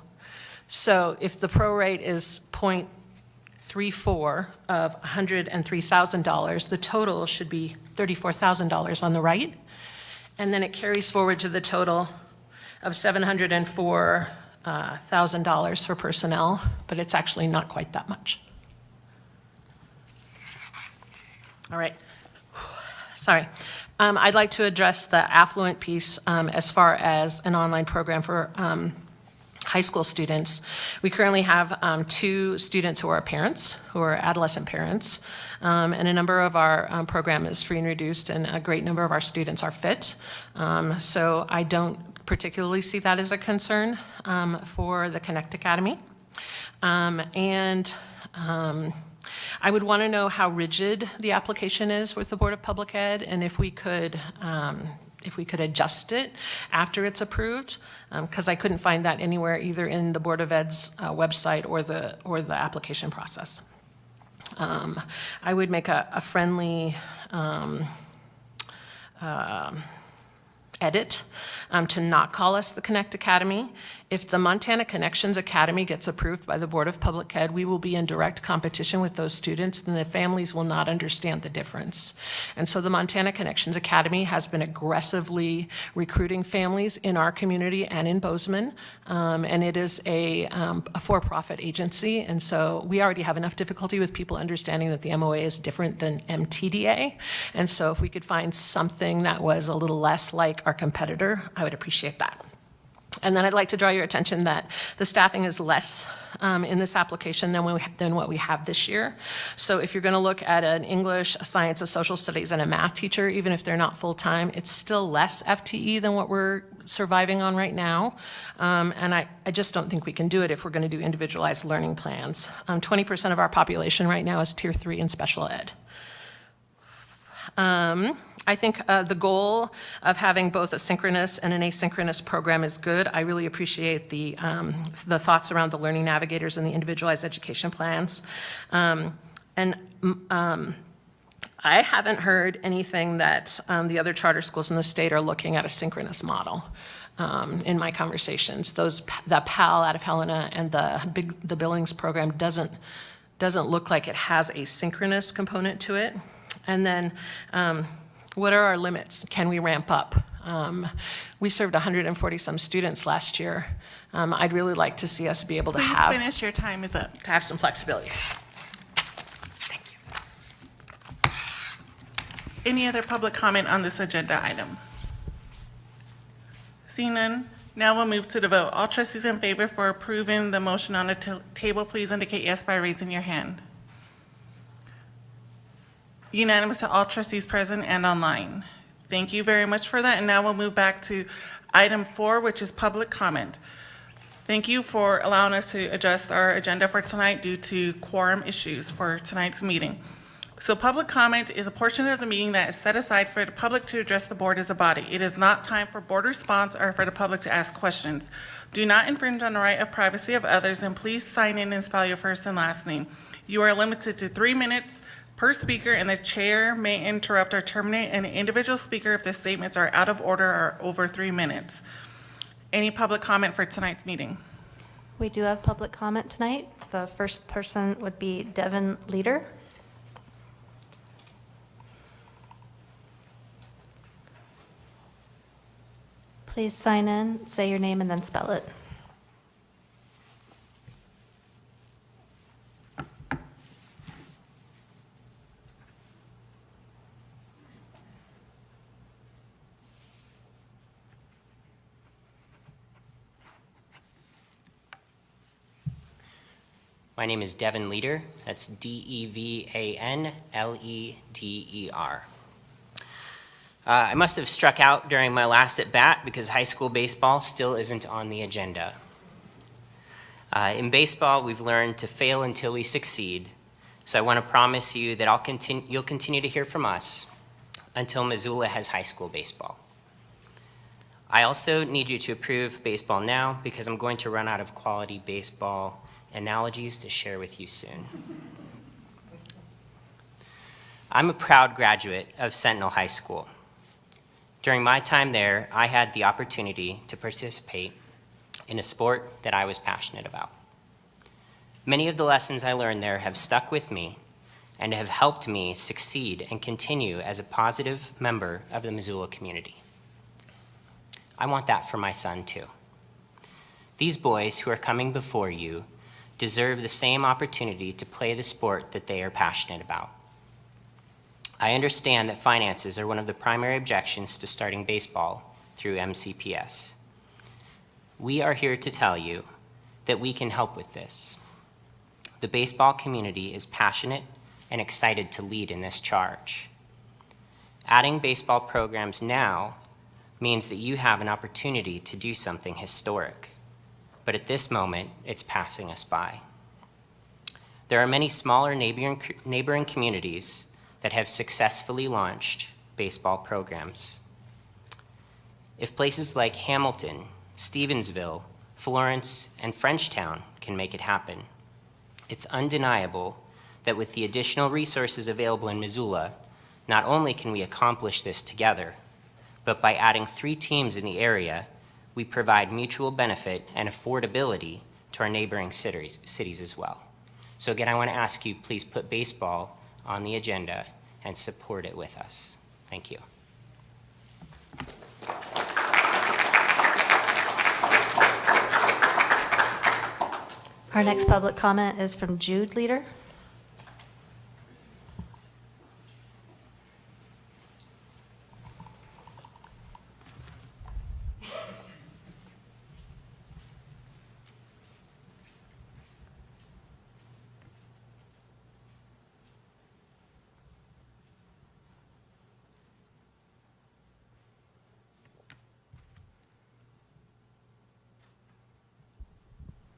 So if the prorate is 0.34 of $103,000, the total should be $34,000 on the right. And then it carries forward to the total of $704,000 for personnel, but it's actually not quite that much. All right. Sorry. I'd like to address the affluent piece as far as an online program for high school students. We currently have 2 students who are parents, who are adolescent parents, and a number of our program is free and reduced, and a great number of our students are fit. So I don't particularly see that as a concern for the Connect Academy. I would want to know how rigid the application is with the Board of Public Ed, and if we could adjust it after it's approved, because I couldn't find that anywhere either in the Board of Ed's website or the application process. I would make a friendly edit to not call us the Connect Academy. If the Montana Connections Academy gets approved by the Board of Public Ed, we will be in direct competition with those students, and the families will not understand the difference. And so the Montana Connections Academy has been aggressively recruiting families in our community and in Bozeman, and it is a for-profit agency, and so we already have enough difficulty with people understanding that the MOA is different than MTDA, and so if we could find something that was a little less like our competitor, I would appreciate that. And then I'd like to draw your attention that the staffing is less in this application than what we have this year. So if you're going to look at an English, a science, a social studies, and a math teacher, even if they're not full-time, it's still less FTE than what we're surviving on right now. And I just don't think we can do it if we're going to do individualized learning plans. 20% of our population right now is Tier 3 in special ed. I think the goal of having both a synchronous and an asynchronous program is good. I really appreciate the thoughts around the learning navigators and the individualized education plans. I haven't heard anything that the other charter schools in the state are looking at a synchronous model. In my conversations, the PAL out of Helena and the Billings program doesn't look like it has a synchronous component to it. And then, what are our limits? Can we ramp up? We served 140 some students last year. I'd really like to see us be able to Please have finish, your time is up. some flexibility. Thank you. Any other public comment on this agenda item? Seeing none, now we'll move to the vote. All trustees in favor for approving the motion on the table, please indicate yes by raising your hand. Unanimous to all trustees present and online. Thank you very much for that. And now we'll move back to item 4, which is public comment. Thank you for allowing us to adjust our agenda for tonight due to quorum issues for tonight's meeting. So public comment is a portion of the meeting that is set aside for the public to address the board as a body. It is not time for board response or for the public to ask questions. Do not infringe on the right of privacy of others, and please sign in and spell your first and last name. You are limited to 3 minutes per speaker, and the chair may interrupt or terminate an individual speaker if the statements are out of order or over 3 minutes. Any public comment for tonight's meeting? We do have public comment tonight. The first person would be Devin Leader. Please sign in, say your name, and then spell it. My name is Devin Leader. That's Devanleder. I must have struck out during my last at bat because high school baseball still isn't on the agenda. In baseball, we've learned to fail until we succeed. So I want to promise you that you'll continue to hear from us until Missoula has high school baseball. I also need you to approve baseball now because I'm going to run out of quality baseball analogies to share with you soon. I'm a proud graduate of Sentinel High School. During my time there, I had the opportunity to participate in a sport that I was passionate about. Many of the lessons I learned there have stuck with me and have helped me succeed and continue as a positive member of the Missoula community. I want that for my son too. These boys who are coming before you deserve the same opportunity to play the sport that they are passionate about. I understand that finances are one of the primary objections to starting baseball through MCPS. We are here to tell you that we can help with this. The baseball community is passionate and excited to lead in this charge. Adding baseball programs now means that you have an opportunity to do something historic. But at this moment, it's passing us by. There are many smaller neighboring communities that have successfully launched baseball programs. If places like Hamilton, Stevensville, Florence, and Frenchtown can make it happen, it's undeniable that with the additional resources available in Missoula, not only can we accomplish this together, but by adding 3 teams in the area, we provide mutual benefit and affordability to our neighboring cities as well. So again, I want to ask you, please put baseball on the agenda and support it with us. Thank you. Our next public comment is from Jude Leader.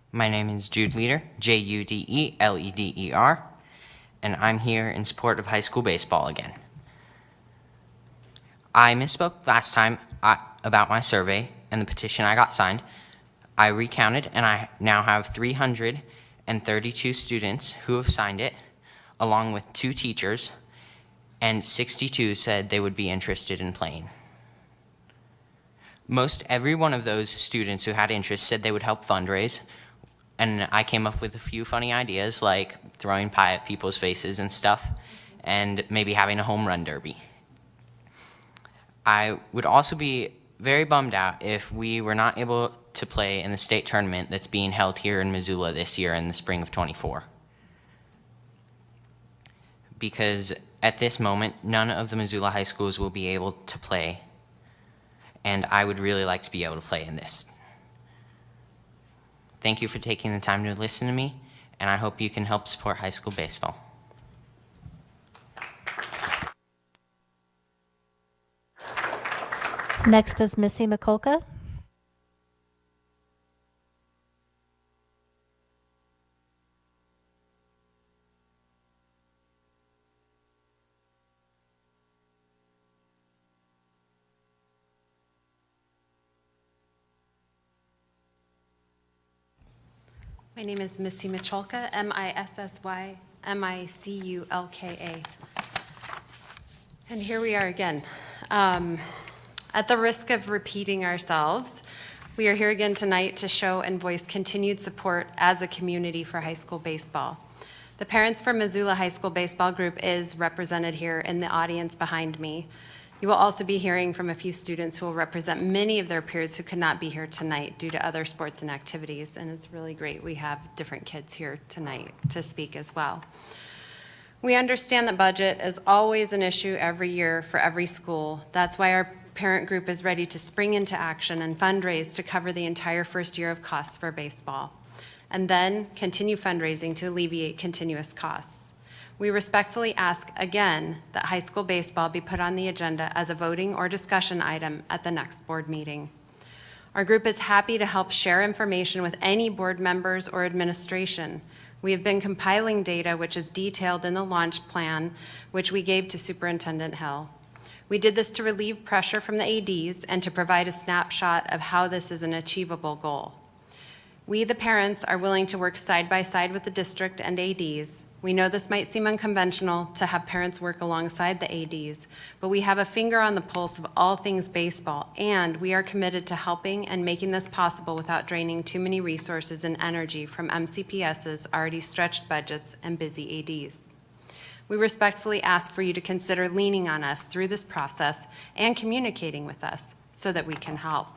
My name is Jude Leader, Judeleder, and I'm here in support of high school baseball again. I misspoke last time about my survey and the petition I got signed. I recounted, and I now have 332 students who have signed it, along with 2 teachers, and 62 said they would be interested in playing. Most every one of those students who had interest said they would help fundraise, and I came up with a few funny ideas like throwing pie at people's faces and stuff, and maybe having a home run derby. I would also be very bummed out if we were not able to play in the state tournament that's being held here in Missoula this year in the spring of '24. Because at this moment, none of the Missoula high schools will be able to play, and I would really like to be able to play in this. Thank you for taking the time to listen to me, and I hope you can help support high school baseball. Next is Missy Mikulka. My name is Missy Michalka, Missy MICULKA. And here we are again. At the risk of repeating ourselves, we are here again tonight to show and voice continued support as a community for high school baseball. The Parents for Missoula High School Baseball Group is represented here in the audience behind me. You will also be hearing from a few students who will represent many of their peers who could not be here tonight due to other sports and activities, and it's really great we have different kids here tonight to speak as well. We understand that budget is always an issue every year for every school. That's why our parent group is ready to spring into action and fundraise to cover the entire first year of costs for baseball, and then continue fundraising to alleviate continuous costs. We respectfully ask again that high school baseball be put on the agenda as a voting or discussion item at the next board meeting. Our group is happy to help share information with any board members or administration. We have been compiling data which is detailed in the launch plan, which we gave to Superintendent Hill. We did this to relieve pressure from the ADs and to provide a snapshot of how this is an achievable goal. We, the parents, are willing to work side by side with the district and ADs. We know this might seem unconventional to have parents work alongside the ADs, but we have a finger on the pulse of all things baseball, and we are committed to helping and making this possible without draining too many resources and energy from MCPS's already stretched budgets and busy ADs. We respectfully ask for you to consider leaning on us through this process and communicating with us so that we can help.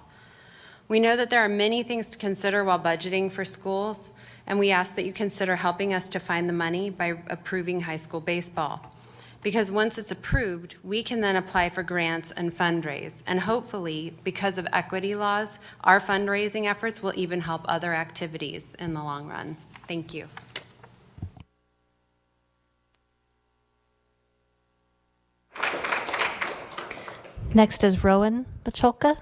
We know that there are many things to consider while budgeting for schools, and we ask that you consider helping us to find the money by approving high school baseball. Because once it's approved, we can then apply for grants and fundraise. And hopefully, because of equity laws, our fundraising efforts will even help other activities in the long run. Thank you. Next is Rowan Macholka.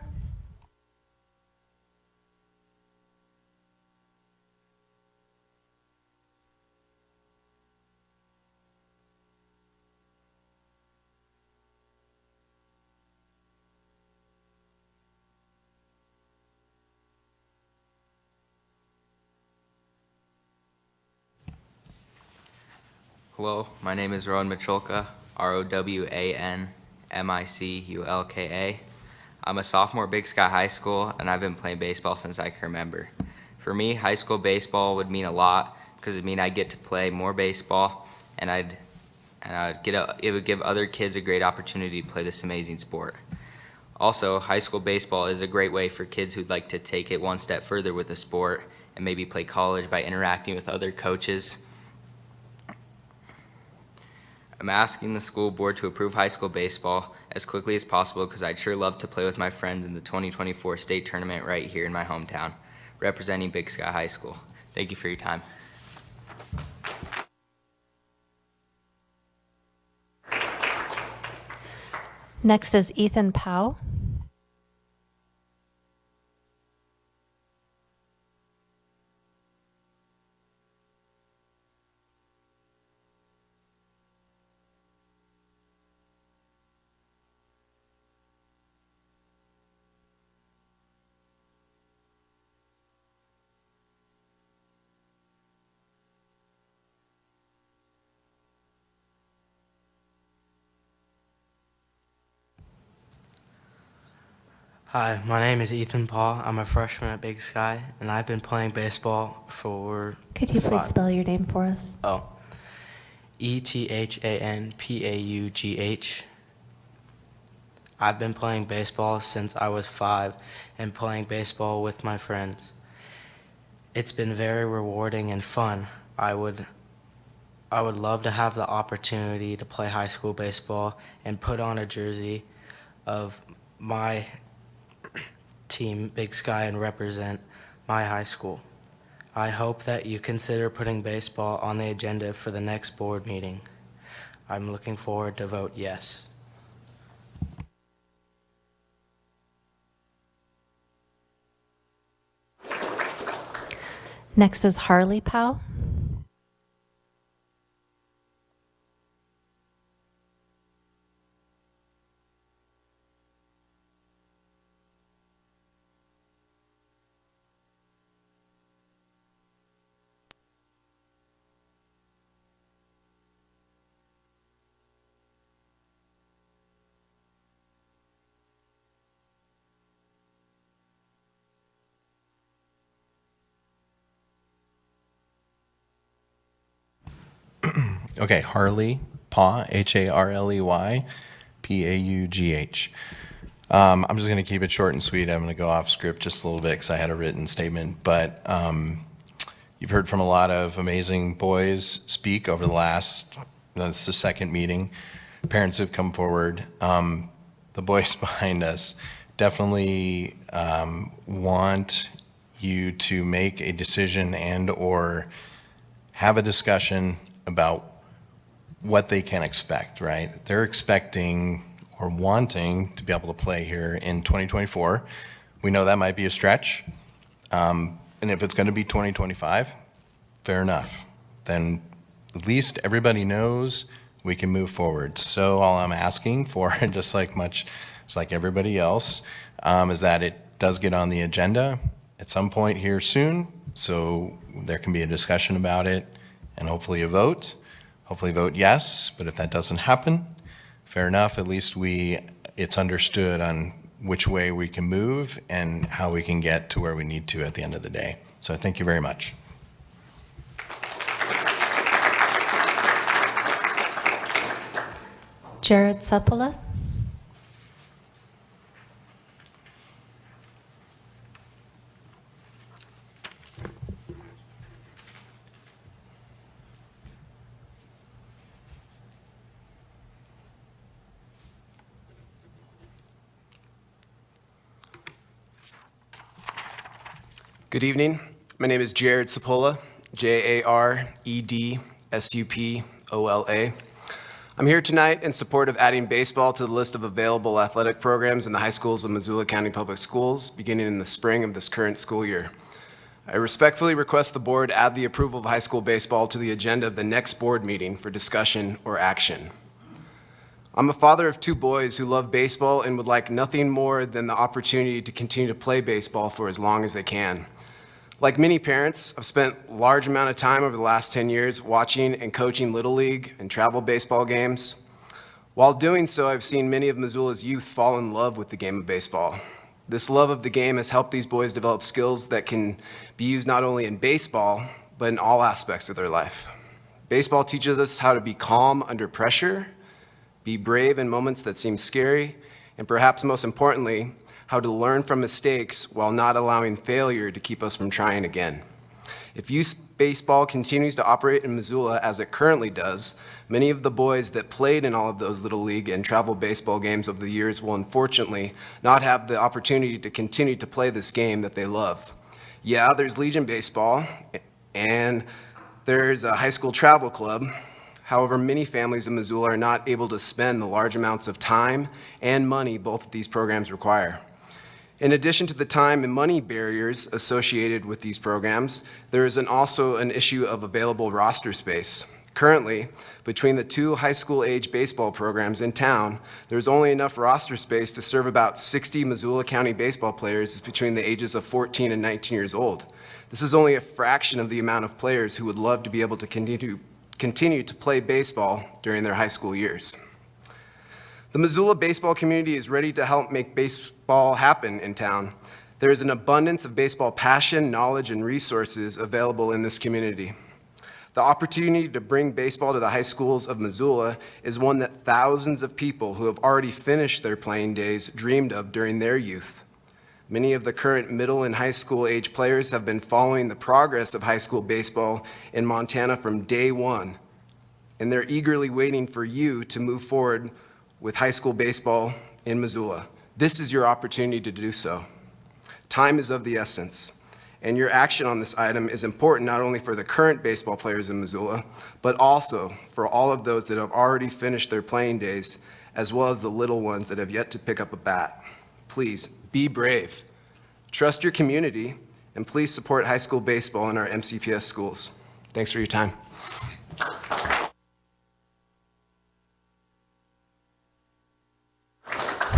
Hello, my name is Rowan Macholka, ROWANMICULKA. I'm a sophomore at Big Sky High School, and I've been playing baseball since I can remember. For me, high school baseball would mean a lot because it would mean I'd get to play more baseball, and it would give other kids a great opportunity to play this amazing sport. Also, high school baseball is a great way for kids who'd like to take it one step further with the sport and maybe play college by interacting with other coaches. I'm asking the school board to approve high school baseball as quickly as possible because I'd sure love to play with my friends in the 2024 state tournament right here in my hometown, representing Big Sky High School. Thank you for your time. Next is Ethan Powell. Hi, my name is Ethan Paul. I'm a freshman at Big Sky, and I've been playing baseball for... Could you please spell your name for us? Oh. ETHANPAUGH. I've been playing baseball since I was 5 and playing baseball with my friends. It's been very rewarding and fun. I would love to have the opportunity to play high school baseball and put on a jersey of my team, Big Sky, and represent my high school. I hope that you consider putting baseball on the agenda for the next board meeting. I'm looking forward to vote yes. Next is Harley Powell. Okay, Harley Paugh, Harley Paughh. I'm just going to keep it short and sweet. I'm going to go off script just a little bit because I had a written statement. But you've heard from a lot of amazing boys speak over the last, this is the second meeting. Parents who've come forward. The boys behind us definitely want you to make a decision and or have a discussion about what they can expect, right? They're expecting or wanting to be able to play here in 2024. We know that might be a stretch. And if it's going to be 2025, fair enough. Then at least everybody knows we can move forward. So all I'm asking for, just like everybody else, is that it does get on the agenda at some point here soon, so there can be a discussion about it and hopefully a vote. Hopefully vote yes, but if that doesn't happen, fair enough. At least it's understood on which way we can move and how we can get to where we need to at the end of the day. So thank you very much. Jared Sepola. Good evening. My name is Jared Sepola, Jaredsupola. I'm here tonight in support of adding baseball to the list of available athletic programs in the high schools of Missoula County Public Schools beginning in the spring of this current school year. I respectfully request the board add the approval of high school baseball to the agenda of the next board meeting for discussion or action. I'm a father of two boys who love baseball and would like nothing more than the opportunity to continue to play baseball for as long as they can. Like many parents, I've spent a large amount of time over the last 10 years watching and coaching Little League and travel baseball games. While doing so, I've seen many of Missoula's youth fall in love with the game of baseball. This love of the game has helped these boys develop skills that can be used not only in baseball, but in all aspects of their life. Baseball teaches us how to be calm under pressure, be brave in moments that seem scary, and perhaps most importantly, how to learn from mistakes while not allowing failure to keep us from trying again. If youth baseball continues to operate in Missoula as it currently does, many of the boys that played in all of those Little League and travel baseball games over the years will unfortunately not have the opportunity to continue to play this game that they love. Yeah, there's Legion Baseball, and there's a high school travel club. However, many families in Missoula are not able to spend the large amounts of time and money both of these programs require. In addition to the time and money barriers associated with these programs, there is also an issue of available roster space. Currently, between the two high school age baseball programs in town, there's only enough roster space to serve about 60 Missoula County baseball players between the ages of 14 and 19 years old. This is only a fraction of the amount of players who would love to be able to continue to play baseball during their high school years. The Missoula baseball community is ready to help make baseball happen in town. There is an abundance of baseball passion, knowledge, and resources available in this community. The opportunity to bring baseball to the high schools of Missoula is one that thousands of people who have already finished their playing days dreamed of during their youth. Many of the current middle and high school age players have been following the progress of high school baseball in Montana from day one, and they're eagerly waiting for you to move forward with high school baseball in Missoula. This is your opportunity to do so. Time is of the essence, and your action on this item is important not only for the current baseball players in Missoula, but also for all of those that have already finished their playing days, as well as the little ones that have yet to pick up a bat. Please, be brave. Trust your community, and please support high school baseball in our MCPS schools. Thanks for your time.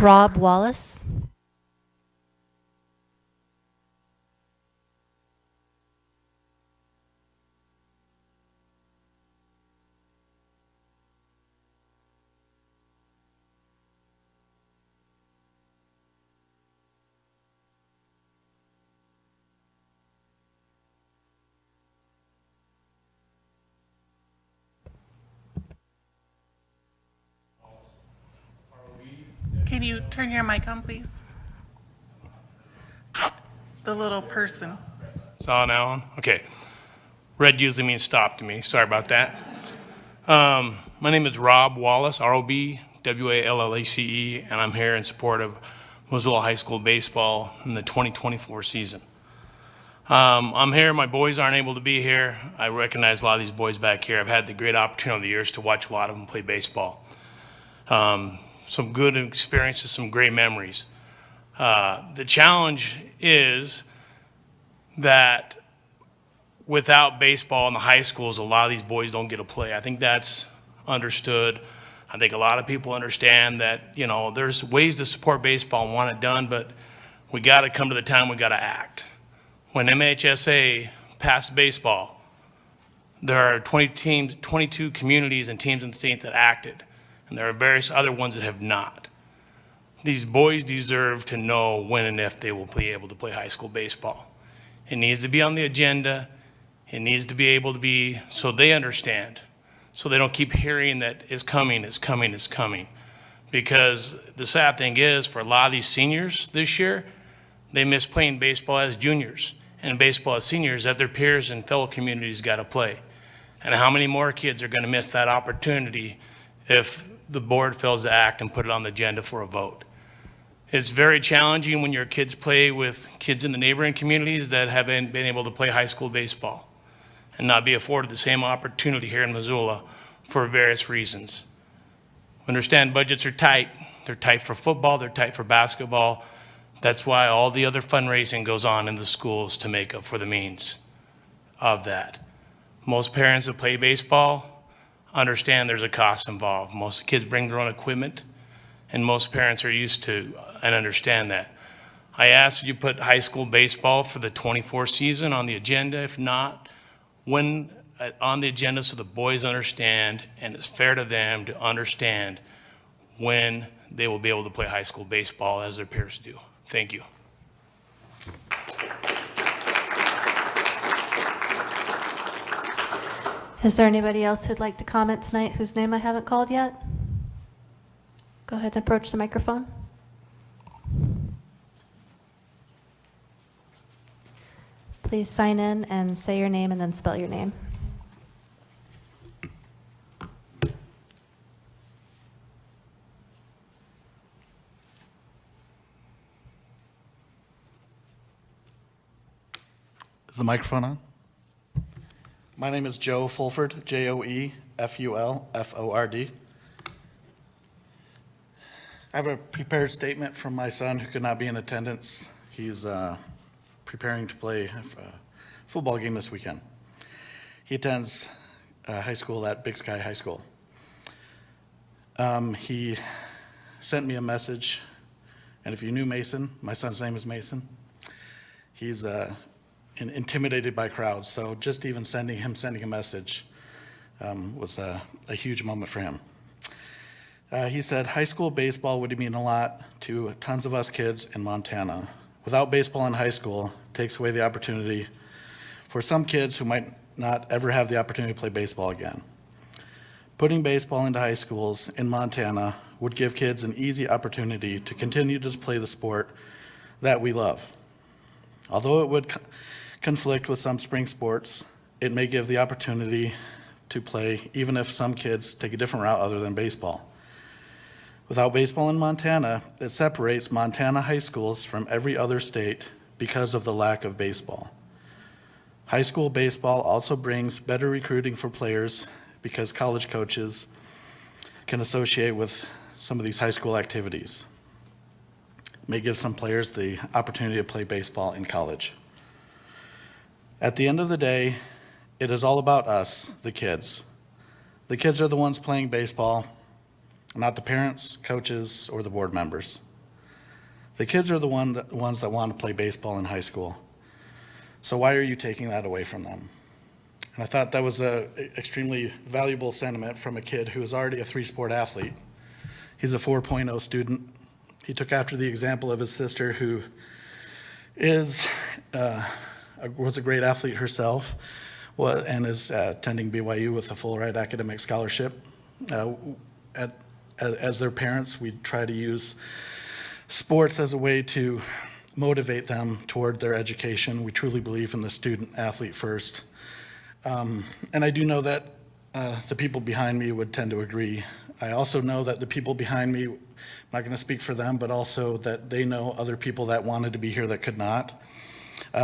Rob Wallace. Can you turn your mic on, please? The little person. It's on, Alan? Okay. Red usually means stop to me. Sorry about that. My name is Rob Wallace, R-O-B-W-A-L-L-A-C-E, and I'm here in support of Missoula High School baseball in the 2024 season. I'm here. My boys aren't able to be here. I recognize a lot of these boys back here. I've had the great opportunity over the years to watch a lot of them play baseball. Some good experiences, some great memories. The challenge is that without baseball in the high schools, a lot of these boys don't get to play. I think that's understood. I think a lot of people understand that, you know, there's ways to support baseball and want it done, but we got to come to the time we got to act. When MHSA passed baseball, there are 22 communities and teams in the state that acted, and there are various other ones that have not. These boys deserve to know when and if they will be able to play high school baseball. It needs to be on the agenda. It needs to be able to be so they understand, so they don't keep hearing that it's coming, it's coming, it's coming. Because the sad thing is, for a lot of these seniors this year, they miss playing baseball as juniors and baseball as seniors that their peers and fellow communities got to play. And how many more kids are going to miss that opportunity if the board fails to act and put it on the agenda for a vote? It's very challenging when your kids play with kids in the neighboring communities that haven't been able to play high school baseball and not be afforded the same opportunity here in Missoula for various reasons. Understand budgets are tight. They're tight for football, they're tight for basketball. That's why all the other fundraising goes on in the schools to make up for the means of that. Most parents that play baseball understand there's a cost involved. Most kids bring their own equipment, and most parents are used to and understand that. I ask that you put high school baseball for the 24 season on the agenda. If not, when on the agenda so the boys understand and it's fair to them to understand when they will be able to play high school baseball as their peers do. Thank you. Is there anybody else who'd like to comment tonight whose name I haven't called yet? Go ahead and approach the microphone. Please sign in and say your name and then spell your name. Is the microphone on? My name is Joe Fulford, Joe-E-F-U-L-F-O-R-D. I have a prepared statement from my son who could not be in attendance. He's preparing to play a football game this weekend. He attends high school at Big Sky High School. He sent me a message, and if you knew Mason, my son's name is Mason, he's intimidated by crowds, so just even sending a message was a huge moment for him. He said, high school baseball would mean a lot to tons of us kids in Montana. Without baseball in high school, it takes away the opportunity for some kids who might not ever have the opportunity to play baseball again. Putting baseball into high schools in Montana would give kids an easy opportunity to continue to play the sport that we love. Although it would conflict with some spring sports, it may give the opportunity to play even if some kids take a different route other than baseball. Without baseball in Montana, it separates Montana high schools from every other state because of the lack of baseball. High school baseball also brings better recruiting for players because college coaches can associate with some of these high school activities. It may give some players the opportunity to play baseball in college. At the end of the day, it is all about us, the kids. The kids are the ones playing baseball, not the parents, coaches, or the board members. The kids are the ones that want to play baseball in high school. So why are you taking that away from them? And I thought that was an extremely valuable sentiment from a kid who is already a three-sport athlete. He's a 4.0 student. He took after the example of his sister who was a great athlete herself and is attending BYU with a full ride academic scholarship. as their parents, we try to use sports as a way to motivate them toward their education. We truly believe in the student athlete first. And I do know that the people behind me would tend to agree. I also know that the people behind me, I'm not going to speak for them, but also that they know other people that wanted to be here that could not.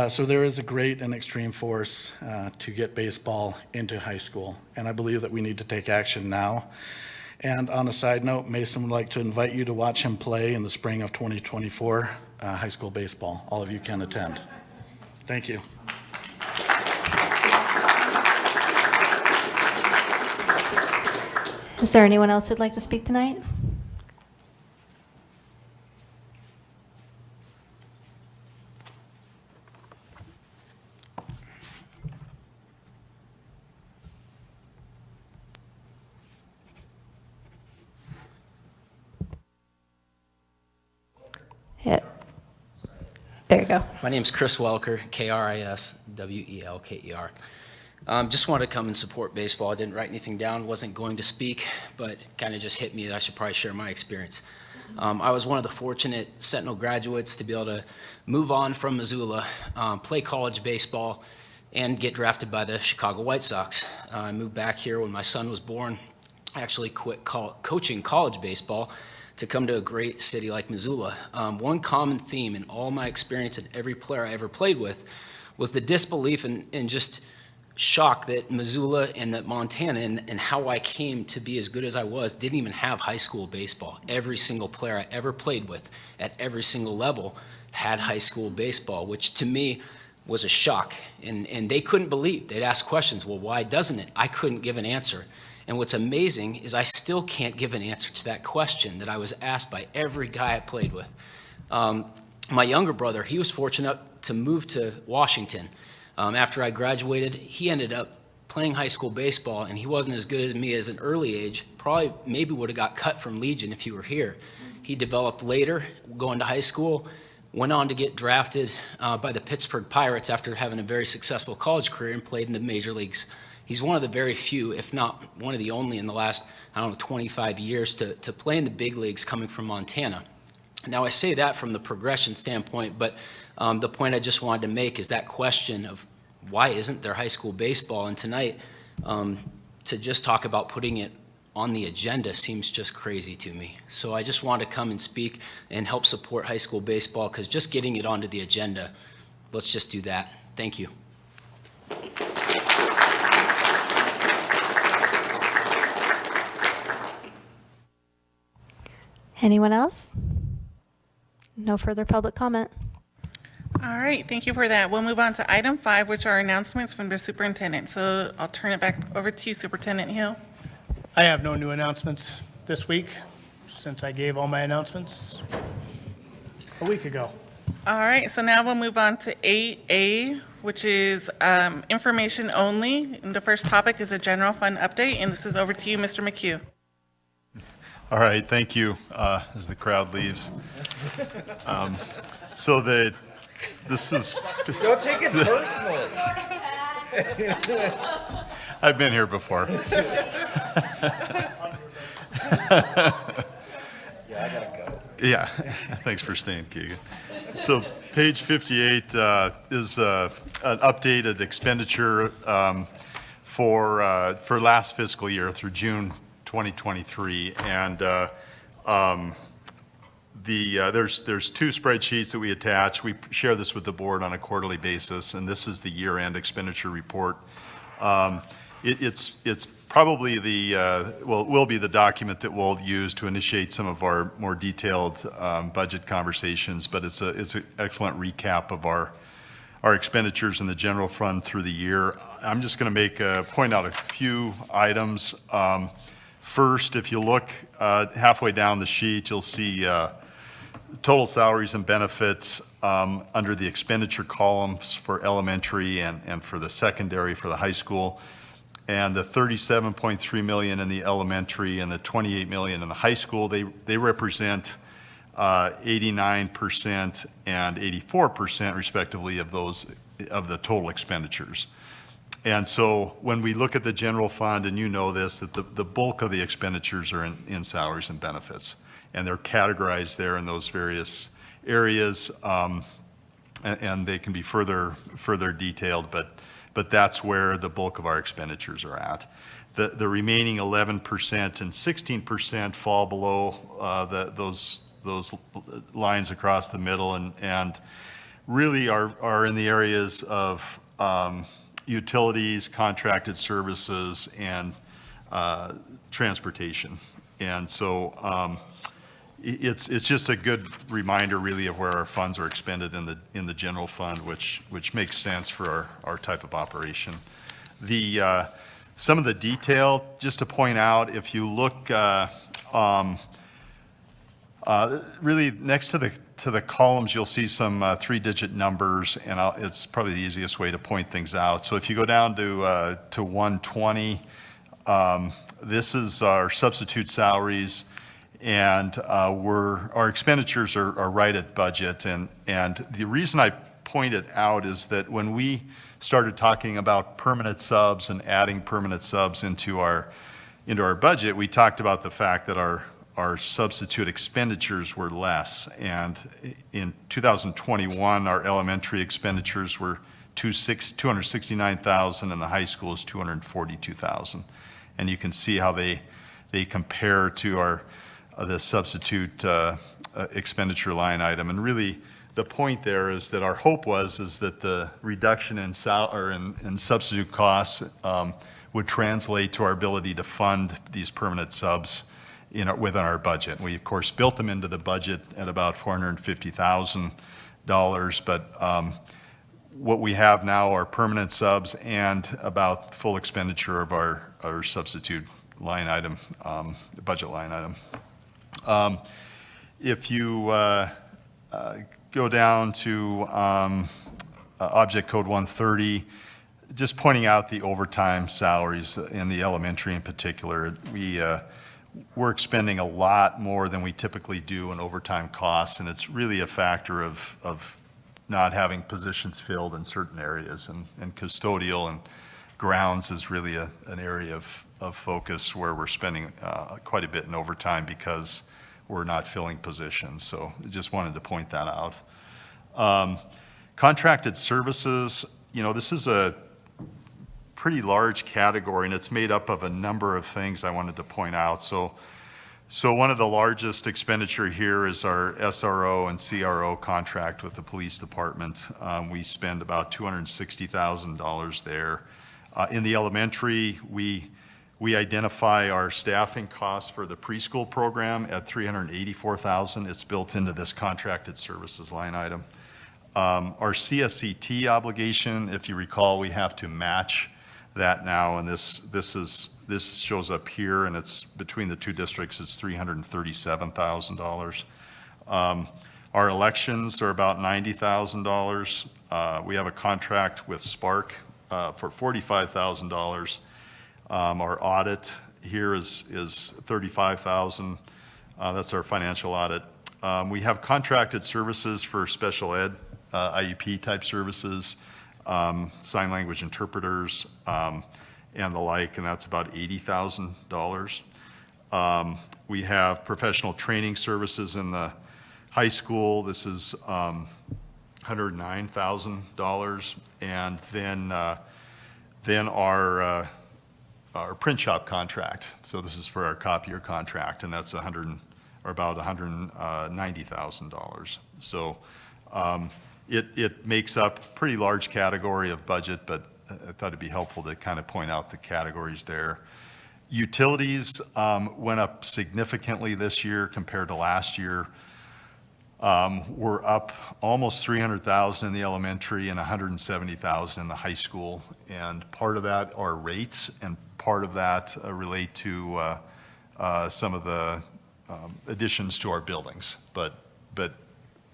So there is a great and extreme force to get baseball into high school, and I believe that we need to take action now. And on a side note, Mason would like to invite you to watch him play in the spring of 2024 high school baseball. All of you can attend. Thank you. Is there anyone else who'd like to speak tonight? Yeah. There you go. My name's Chris Welker, K-R-I-S-W-E-L-K-E-R. Just wanted to come and support baseball. I didn't write anything down, wasn't going to speak, but kind of just hit me that I should probably share my experience. I was one of the fortunate Sentinel graduates to be able to move on from Missoula, play college baseball, and get drafted by the Chicago White Sox. I moved back here when my son was born. I actually quit coaching college baseball to come to a great city like Missoula. One common theme in all my experience and every player I ever played with was the disbelief and just shock that Missoula and that Montana and how I came to be as good as I was didn't even have high school baseball. Every single player I ever played with at every single level had high school baseball, which to me was a shock. And they couldn't believe. They'd ask questions, well, why doesn't it? I couldn't give an answer. And what's amazing is I still can't give an answer to that question that I was asked by every guy I played with. My younger brother, he was fortunate to move to Washington. After I graduated, he ended up playing high school baseball, and he wasn't as good as me as an early age. Probably maybe would have got cut from Legion if he were here. He developed later, going to high school, went on to get drafted by the Pittsburgh Pirates after having a very successful college career and played in the major leagues. He's one of the very few, if not one of the only in the last, 25 years to play in the big leagues coming from Montana. Now, I say that from the progression standpoint, but the point I just wanted to make is that question of why isn't there high school baseball? And tonight, to just talk about putting it on the agenda seems just crazy to me. So I just wanted to come and speak and help support high school baseball, because just getting it onto the agenda, let's just do that. Thank you. Anyone else? No further public comment. All right, thank you for that. We'll move on to item 5, which are announcements from the superintendent. So I'll turn it back over to you, Superintendent Hill. I have no new announcements this week, since I gave all my announcements a week ago. All right, so now we'll move on to 8A, which is information only. And the first topic is a general fund update, and this is over to you, Mr. McHugh. All right, thank you, as the crowd leaves. So this is. Don't take it personally. I've been here before. Yeah, I gotta go. Yeah, thanks for staying, Keegan. So page 58 is an updated expenditure for last fiscal year through June 2023, and there's two spreadsheets that we attach. We share this with the board on a quarterly basis, and this is the year-end expenditure report. It's probably will be the document that we'll use to initiate some of our more detailed budget conversations, but it's an excellent recap of our expenditures in the general fund through the year. I'm just going to point out a few items. First, if you look halfway down the sheet, you'll see total salaries and benefits under the expenditure columns for elementary and for the secondary for the high school. And the $37.3 million in the elementary and the $28 million in the high school, they represent 89% and 84% respectively of the total expenditures. And so when we look at the general fund, and you know this, that the bulk of the expenditures are in salaries and benefits. And they're categorized there in those various areas, and they can be further detailed, but that's where the bulk of our expenditures are at. The remaining 11% and 16% fall below those lines across the middle, and really are in the areas of utilities, contracted services, and transportation. And so it's just a good reminder, really, of where our funds are expended in the general fund, which makes sense for our type of operation. Some of the detail, just to point out, if you look really next to the columns, you'll see some 3-digit numbers, and it's probably the easiest way to point things out. So if you go down to 120, this is our substitute salaries, and our expenditures are right at budget. And the reason I point it out is that when we started talking about permanent subs and adding permanent subs into our budget, we talked about the fact that our substitute expenditures were less. And in 2021, our elementary expenditures were $269,000, and the high school is $242,000. And you can see how they compare to the substitute expenditure line item. And really, the point there is that our hope is that the reduction in substitute costs would translate to our ability to fund these permanent subs within our budget. We, of course, built them into the budget at about $450,000, but what we have now are permanent subs and about full expenditure of our substitute line item, budget line item. If you go down to Object Code 130, just pointing out the overtime salaries in the elementary in particular, we're expending a lot more than we typically do in overtime costs, and it's really a factor of not having positions filled in certain areas, and custodial and grounds is really an area of focus where we're spending quite a bit in overtime because we're not filling positions. So I just wanted to point that out. Contracted services, this is a pretty large category, and it's made up of a number of things I wanted to point out. So one of the largest expenditure here is our SRO and CRO contract with the police department. We spend about $260,000 there. In the elementary, we identify our staffing costs for the preschool program at $384,000. It's built into this contracted services line item. Our CSCT obligation, if you recall, we have to match that now, and this shows up here, and it's between the two districts. It's $337,000. Our elections are about $90,000. We have a contract with Spark for $45,000. Our audit here is $35,000. That's our financial audit. We have contracted services for special ed, IEP type services, sign language interpreters, and the like, and that's about $80,000. We have professional training services in the high school. This is $109,000, and then our print shop contract. So this is for our copier contract, and that's about $190,000. So it makes up a pretty large category of budget, but I thought it'd be helpful to kind of point out the categories there. Utilities went up significantly this year compared to last year. We're up almost $300,000 in the elementary and $170,000 in the high school. And part of that are rates, and part of that relate to some of the additions to our buildings. But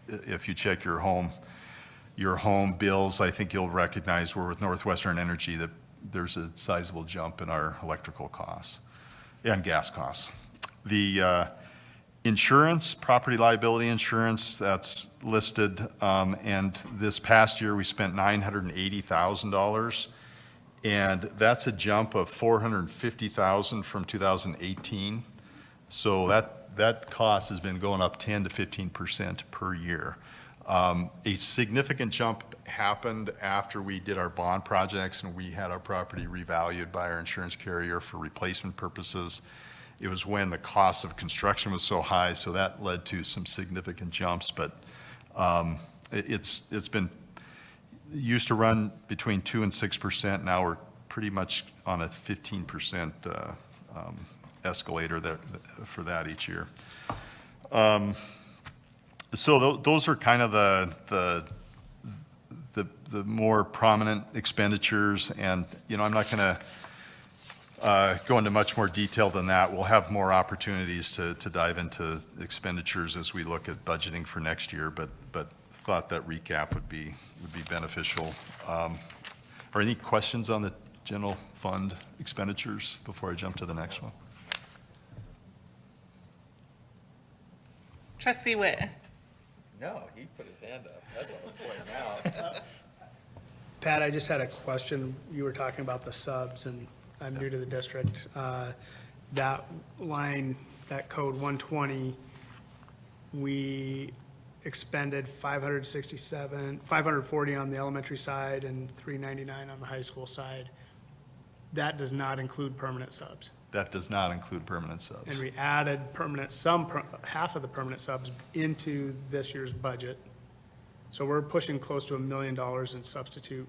if you check your home bills, I think you'll recognize we're with Northwestern Energy that there's a sizable jump in our electrical costs and gas costs. The insurance, property liability insurance, that's listed, and this past year we spent $980,000 And that's a jump of $450,000 from 2018. So that cost has been going up 10 to 15% per year. A significant jump happened after we did our bond projects and we had our property revalued by our insurance carrier for replacement purposes. It was when the cost of construction was so high, so that led to some significant jumps, but it's been used to run between 2 and 6%. Now we're pretty much on a 15% escalator for that each year. So those are kind of the more prominent expenditures, and I'm not going to go into much more detail than that. We'll have more opportunities to dive into expenditures as we look at budgeting for next year, but thought that recap would be beneficial. Are any questions on the general fund expenditures before I jump to the next one? Trustee Witt. No, he put his hand up. That's what I'm pointing out. Pat, I just had a question. You were talking about the subs, and I'm new to the district. That line, that code 120, we expended 540 on the elementary side and 399 on the high school side. That does not include permanent subs. That does not include permanent subs. And we added half of the permanent subs into this year's budget. So we're pushing close to $1 million in substitute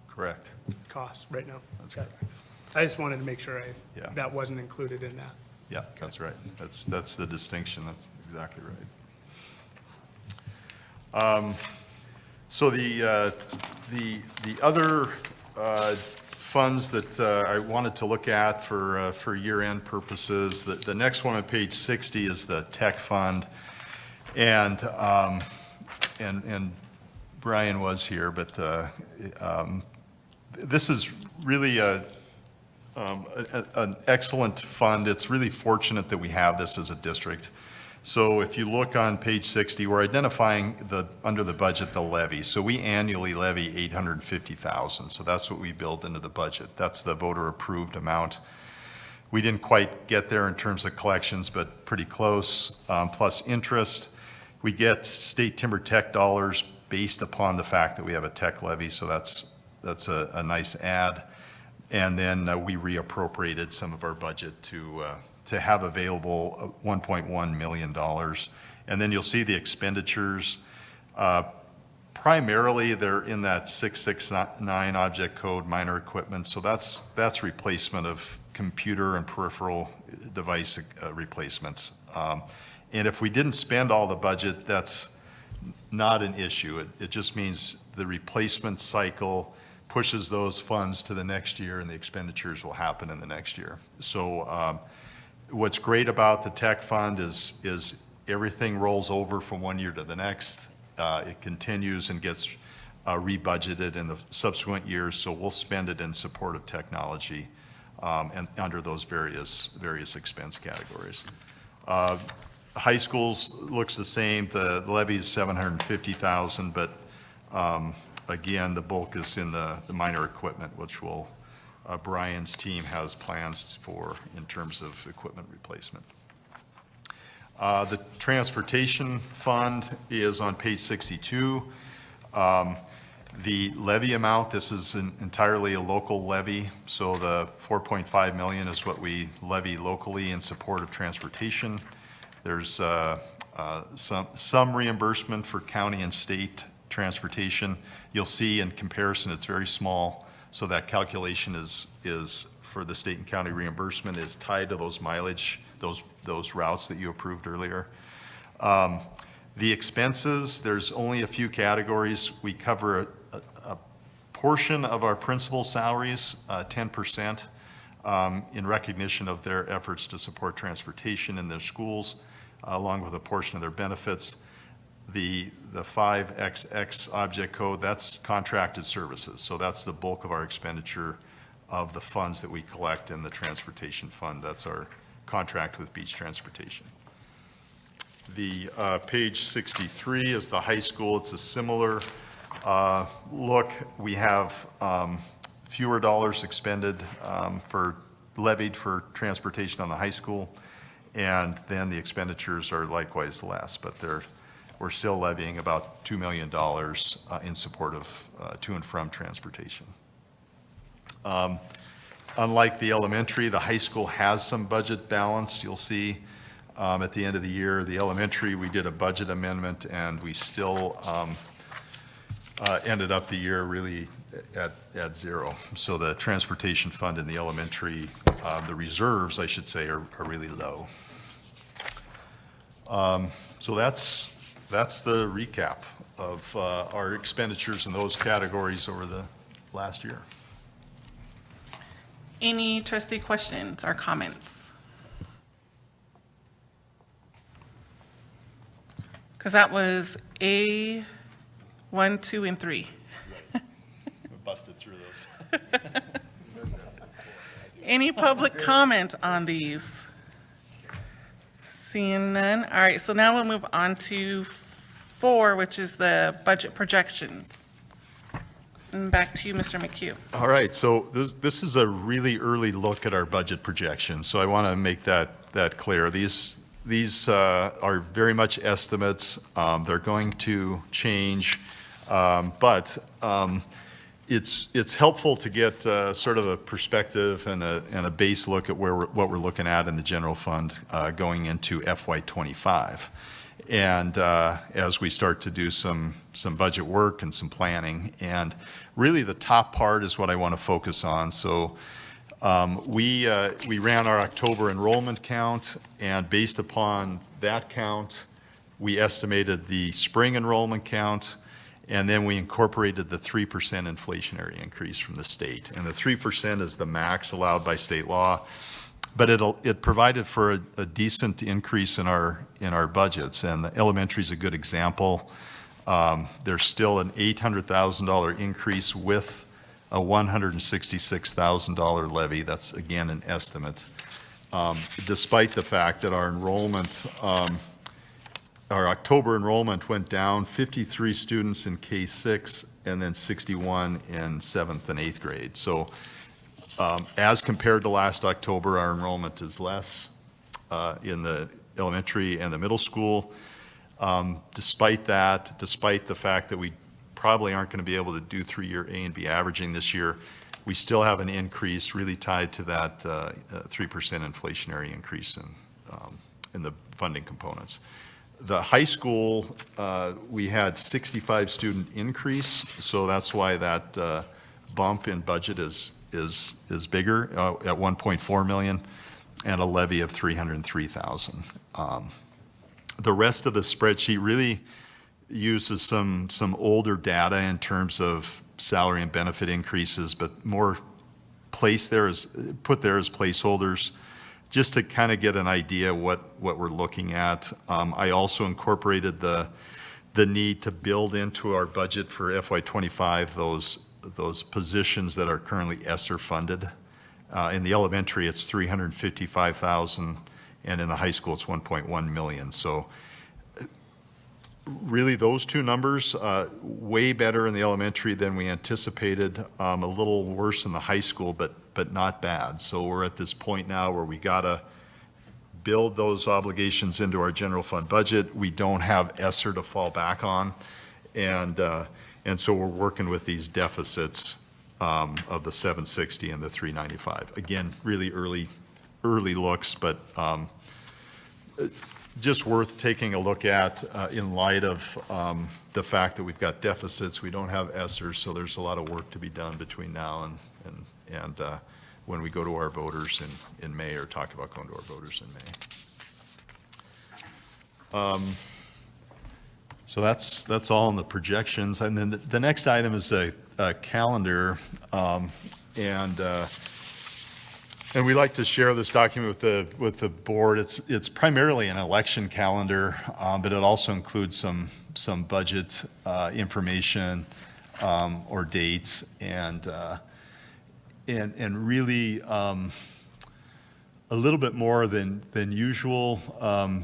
Correct. costs right now. That's Okay. correct. I just wanted to make sure Yeah. that wasn't included in that. Yeah, that's right. That's the distinction. That's exactly right. So the other funds that I wanted to look at for year-end purposes, the next one on page 60 is the tech fund, and Brian was here, but this is really an excellent fund. It's really fortunate that we have this as a district. So if you look on page 60, we're identifying under the budget, the levy. So we annually levy $850,000. So that's what we build into the budget. That's the voter approved amount. We didn't quite get there in terms of collections, but pretty close, plus interest. We get state timber tech dollars based upon the fact that we have a tech levy. So that's a nice add. And then we reappropriated some of our budget to have available $1.1 million. And then you'll see the expenditures. Primarily, they're in that 669 object code, minor equipment. So that's replacement of computer and peripheral device replacements. And if we didn't spend all the budget, that's not an issue. It just means the replacement cycle pushes those funds to the next year, and the expenditures will happen in the next year. So what's great about the tech fund is everything rolls over from one year to the next. It continues and gets rebudgeted in the subsequent years, so we'll spend it in support of technology and under those various expense categories. High schools looks the same. The levy is $750,000, but again, the bulk is in the minor equipment, which will Brian's team has plans for in terms of equipment replacement. The transportation fund is on page 62. The levy amount, this is entirely a local levy, so the $4.5 million is what we levy locally in support of transportation. There's some reimbursement for county and state transportation. You'll see in comparison, it's very small. So that calculation is for the state and county reimbursement is tied to those mileage, those routes that you approved earlier. The expenses, there's only a few categories. We cover a portion of our principal salaries, 10%, in recognition of their efforts to support transportation in their schools, along with a portion of their benefits. The 5XX object code, that's contracted services. So that's the bulk of our expenditure of the funds that we collect in the transportation fund. That's our contract with beach transportation. The page 63 is the high school. It's a similar look. We have a fewer dollars expended levied for transportation on the high school, and then the expenditures are likewise less, but we're still levying about $2 million in support of to and from transportation. Unlike the elementary, the high school has some budget balance. You'll see at the end of the year, the elementary, we did a budget amendment, and we still ended up the year really at zero. So the transportation fund in the elementary, the reserves, I should say, are really low. So that's the recap of our expenditures in those categories over the last year. Any trustee questions or comments? Because that was A, 1, 2, and 3. We busted through those. Any public comment on these? Seeing none. All right, so now we'll move on to 4, which is the budget projections. And back to you, Mr. McHugh. All right, so this is a really early look at our budget projections, so I want to make that clear. These are very much estimates. They're going to change, but it's helpful to get sort of a perspective and a base look at what we're looking at in the general fund going into FY25. And as we start to do some budget work and some planning, and really the top part is what I want to focus on. So we ran our October enrollment count, and based upon that count, we estimated the spring enrollment count, and then we incorporated the 3% inflationary increase from the state. And the 3% is the max allowed by state law, but it provided for a decent increase in our budgets, and the elementary is a good example. There's still an $800,000 increase with a $166,000 levy. That's again an estimate, despite the fact that our enrollment, our October enrollment went down 53 students in K-6 and then 61 in 7th and 8th grade. So as compared to last October, our enrollment is less in the elementary and the middle school. Despite that, despite the fact that we probably aren't going to be able to do 3-year A and B averaging this year, we still have an increase really tied to that 3% inflationary increase in the funding components. The high school, we had 65 student increase, so that's why that bump in budget is bigger at 1.4 million and a levy of 303,000. The rest of the spreadsheet really uses some older data in terms of salary and benefit increases, but more put there as placeholders just to kind of get an idea what we're looking at. I also incorporated the need to build into our budget for FY25 those positions that are currently ESSER funded. In the elementary, it's 355,000, and in the high school, it's 1.1 million. So really, those two numbers, way better in the elementary than we anticipated, a little worse in the high school, but not bad. So we're at this point now where we gotta build those obligations into our general fund budget. We don't have ESSER to fall back on, and so we're working with these deficits of the 760 and the 395. Again, really early looks, but just worth taking a look at in light of the fact that we've got deficits, we don't have ESSER, so there's a lot of work to be done between now and when we go to our voters in May, or talk about going to our voters in May. So that's all in the projections. And then the next item is a calendar, and we like to share this document with the board. It's primarily an election calendar, but it also includes some budget information or dates, and really a little bit more than usual.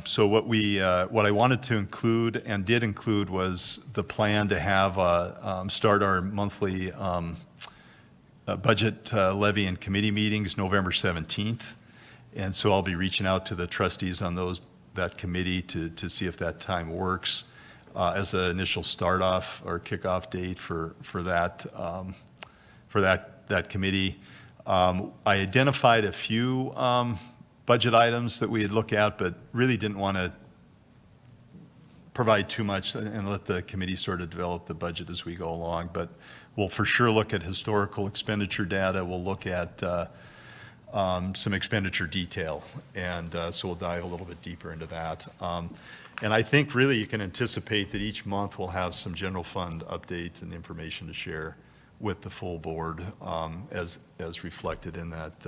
So what I wanted to include and did include was the plan to have start our monthly budget levy and committee meetings November 17th. And so I'll be reaching out to the trustees on that committee to see if that time works as an initial start off or kickoff date for that committee. I identified a few budget items that we had looked at, but really didn't want to provide too much and let the committee sort of develop the budget as we go along. But we'll for sure look at historical expenditure data. We'll look at some expenditure detail. And so we'll dive a little bit deeper into that. And I think really you can anticipate that each month we'll have some general fund updates and information to share with the full board as reflected in that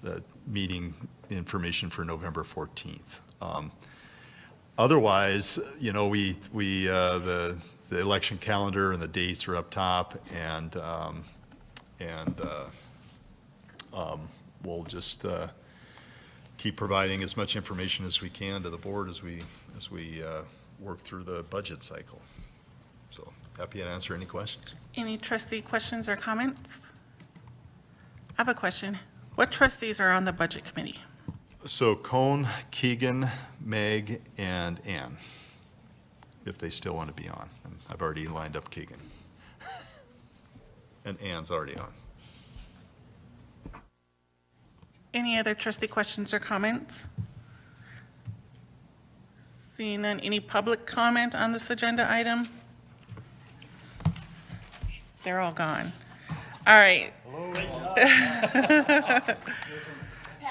the meeting information for November 14th. Otherwise, you know, the election calendar and the dates are up top, and we'll just keep providing as much information as we can to the board as we work through the budget cycle. So happy to answer any questions. Any trustee questions or comments? I have a question. What trustees are on the budget committee? So Cone, Keegan, Meg, and Ann, if they still want to be on. And I've already lined up Keegan. And Ann's already on. Any other trustee questions or comments? Seeing none, any public comment on this agenda item? They're all gone. All right.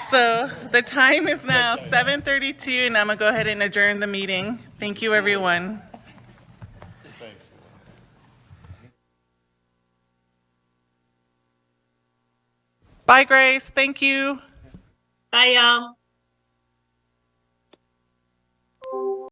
So the time is now 7:32, and I'm gonna go ahead and adjourn the meeting. Thank you, everyone. Thanks. Bye, Grace. Thank you. Bye, y'all.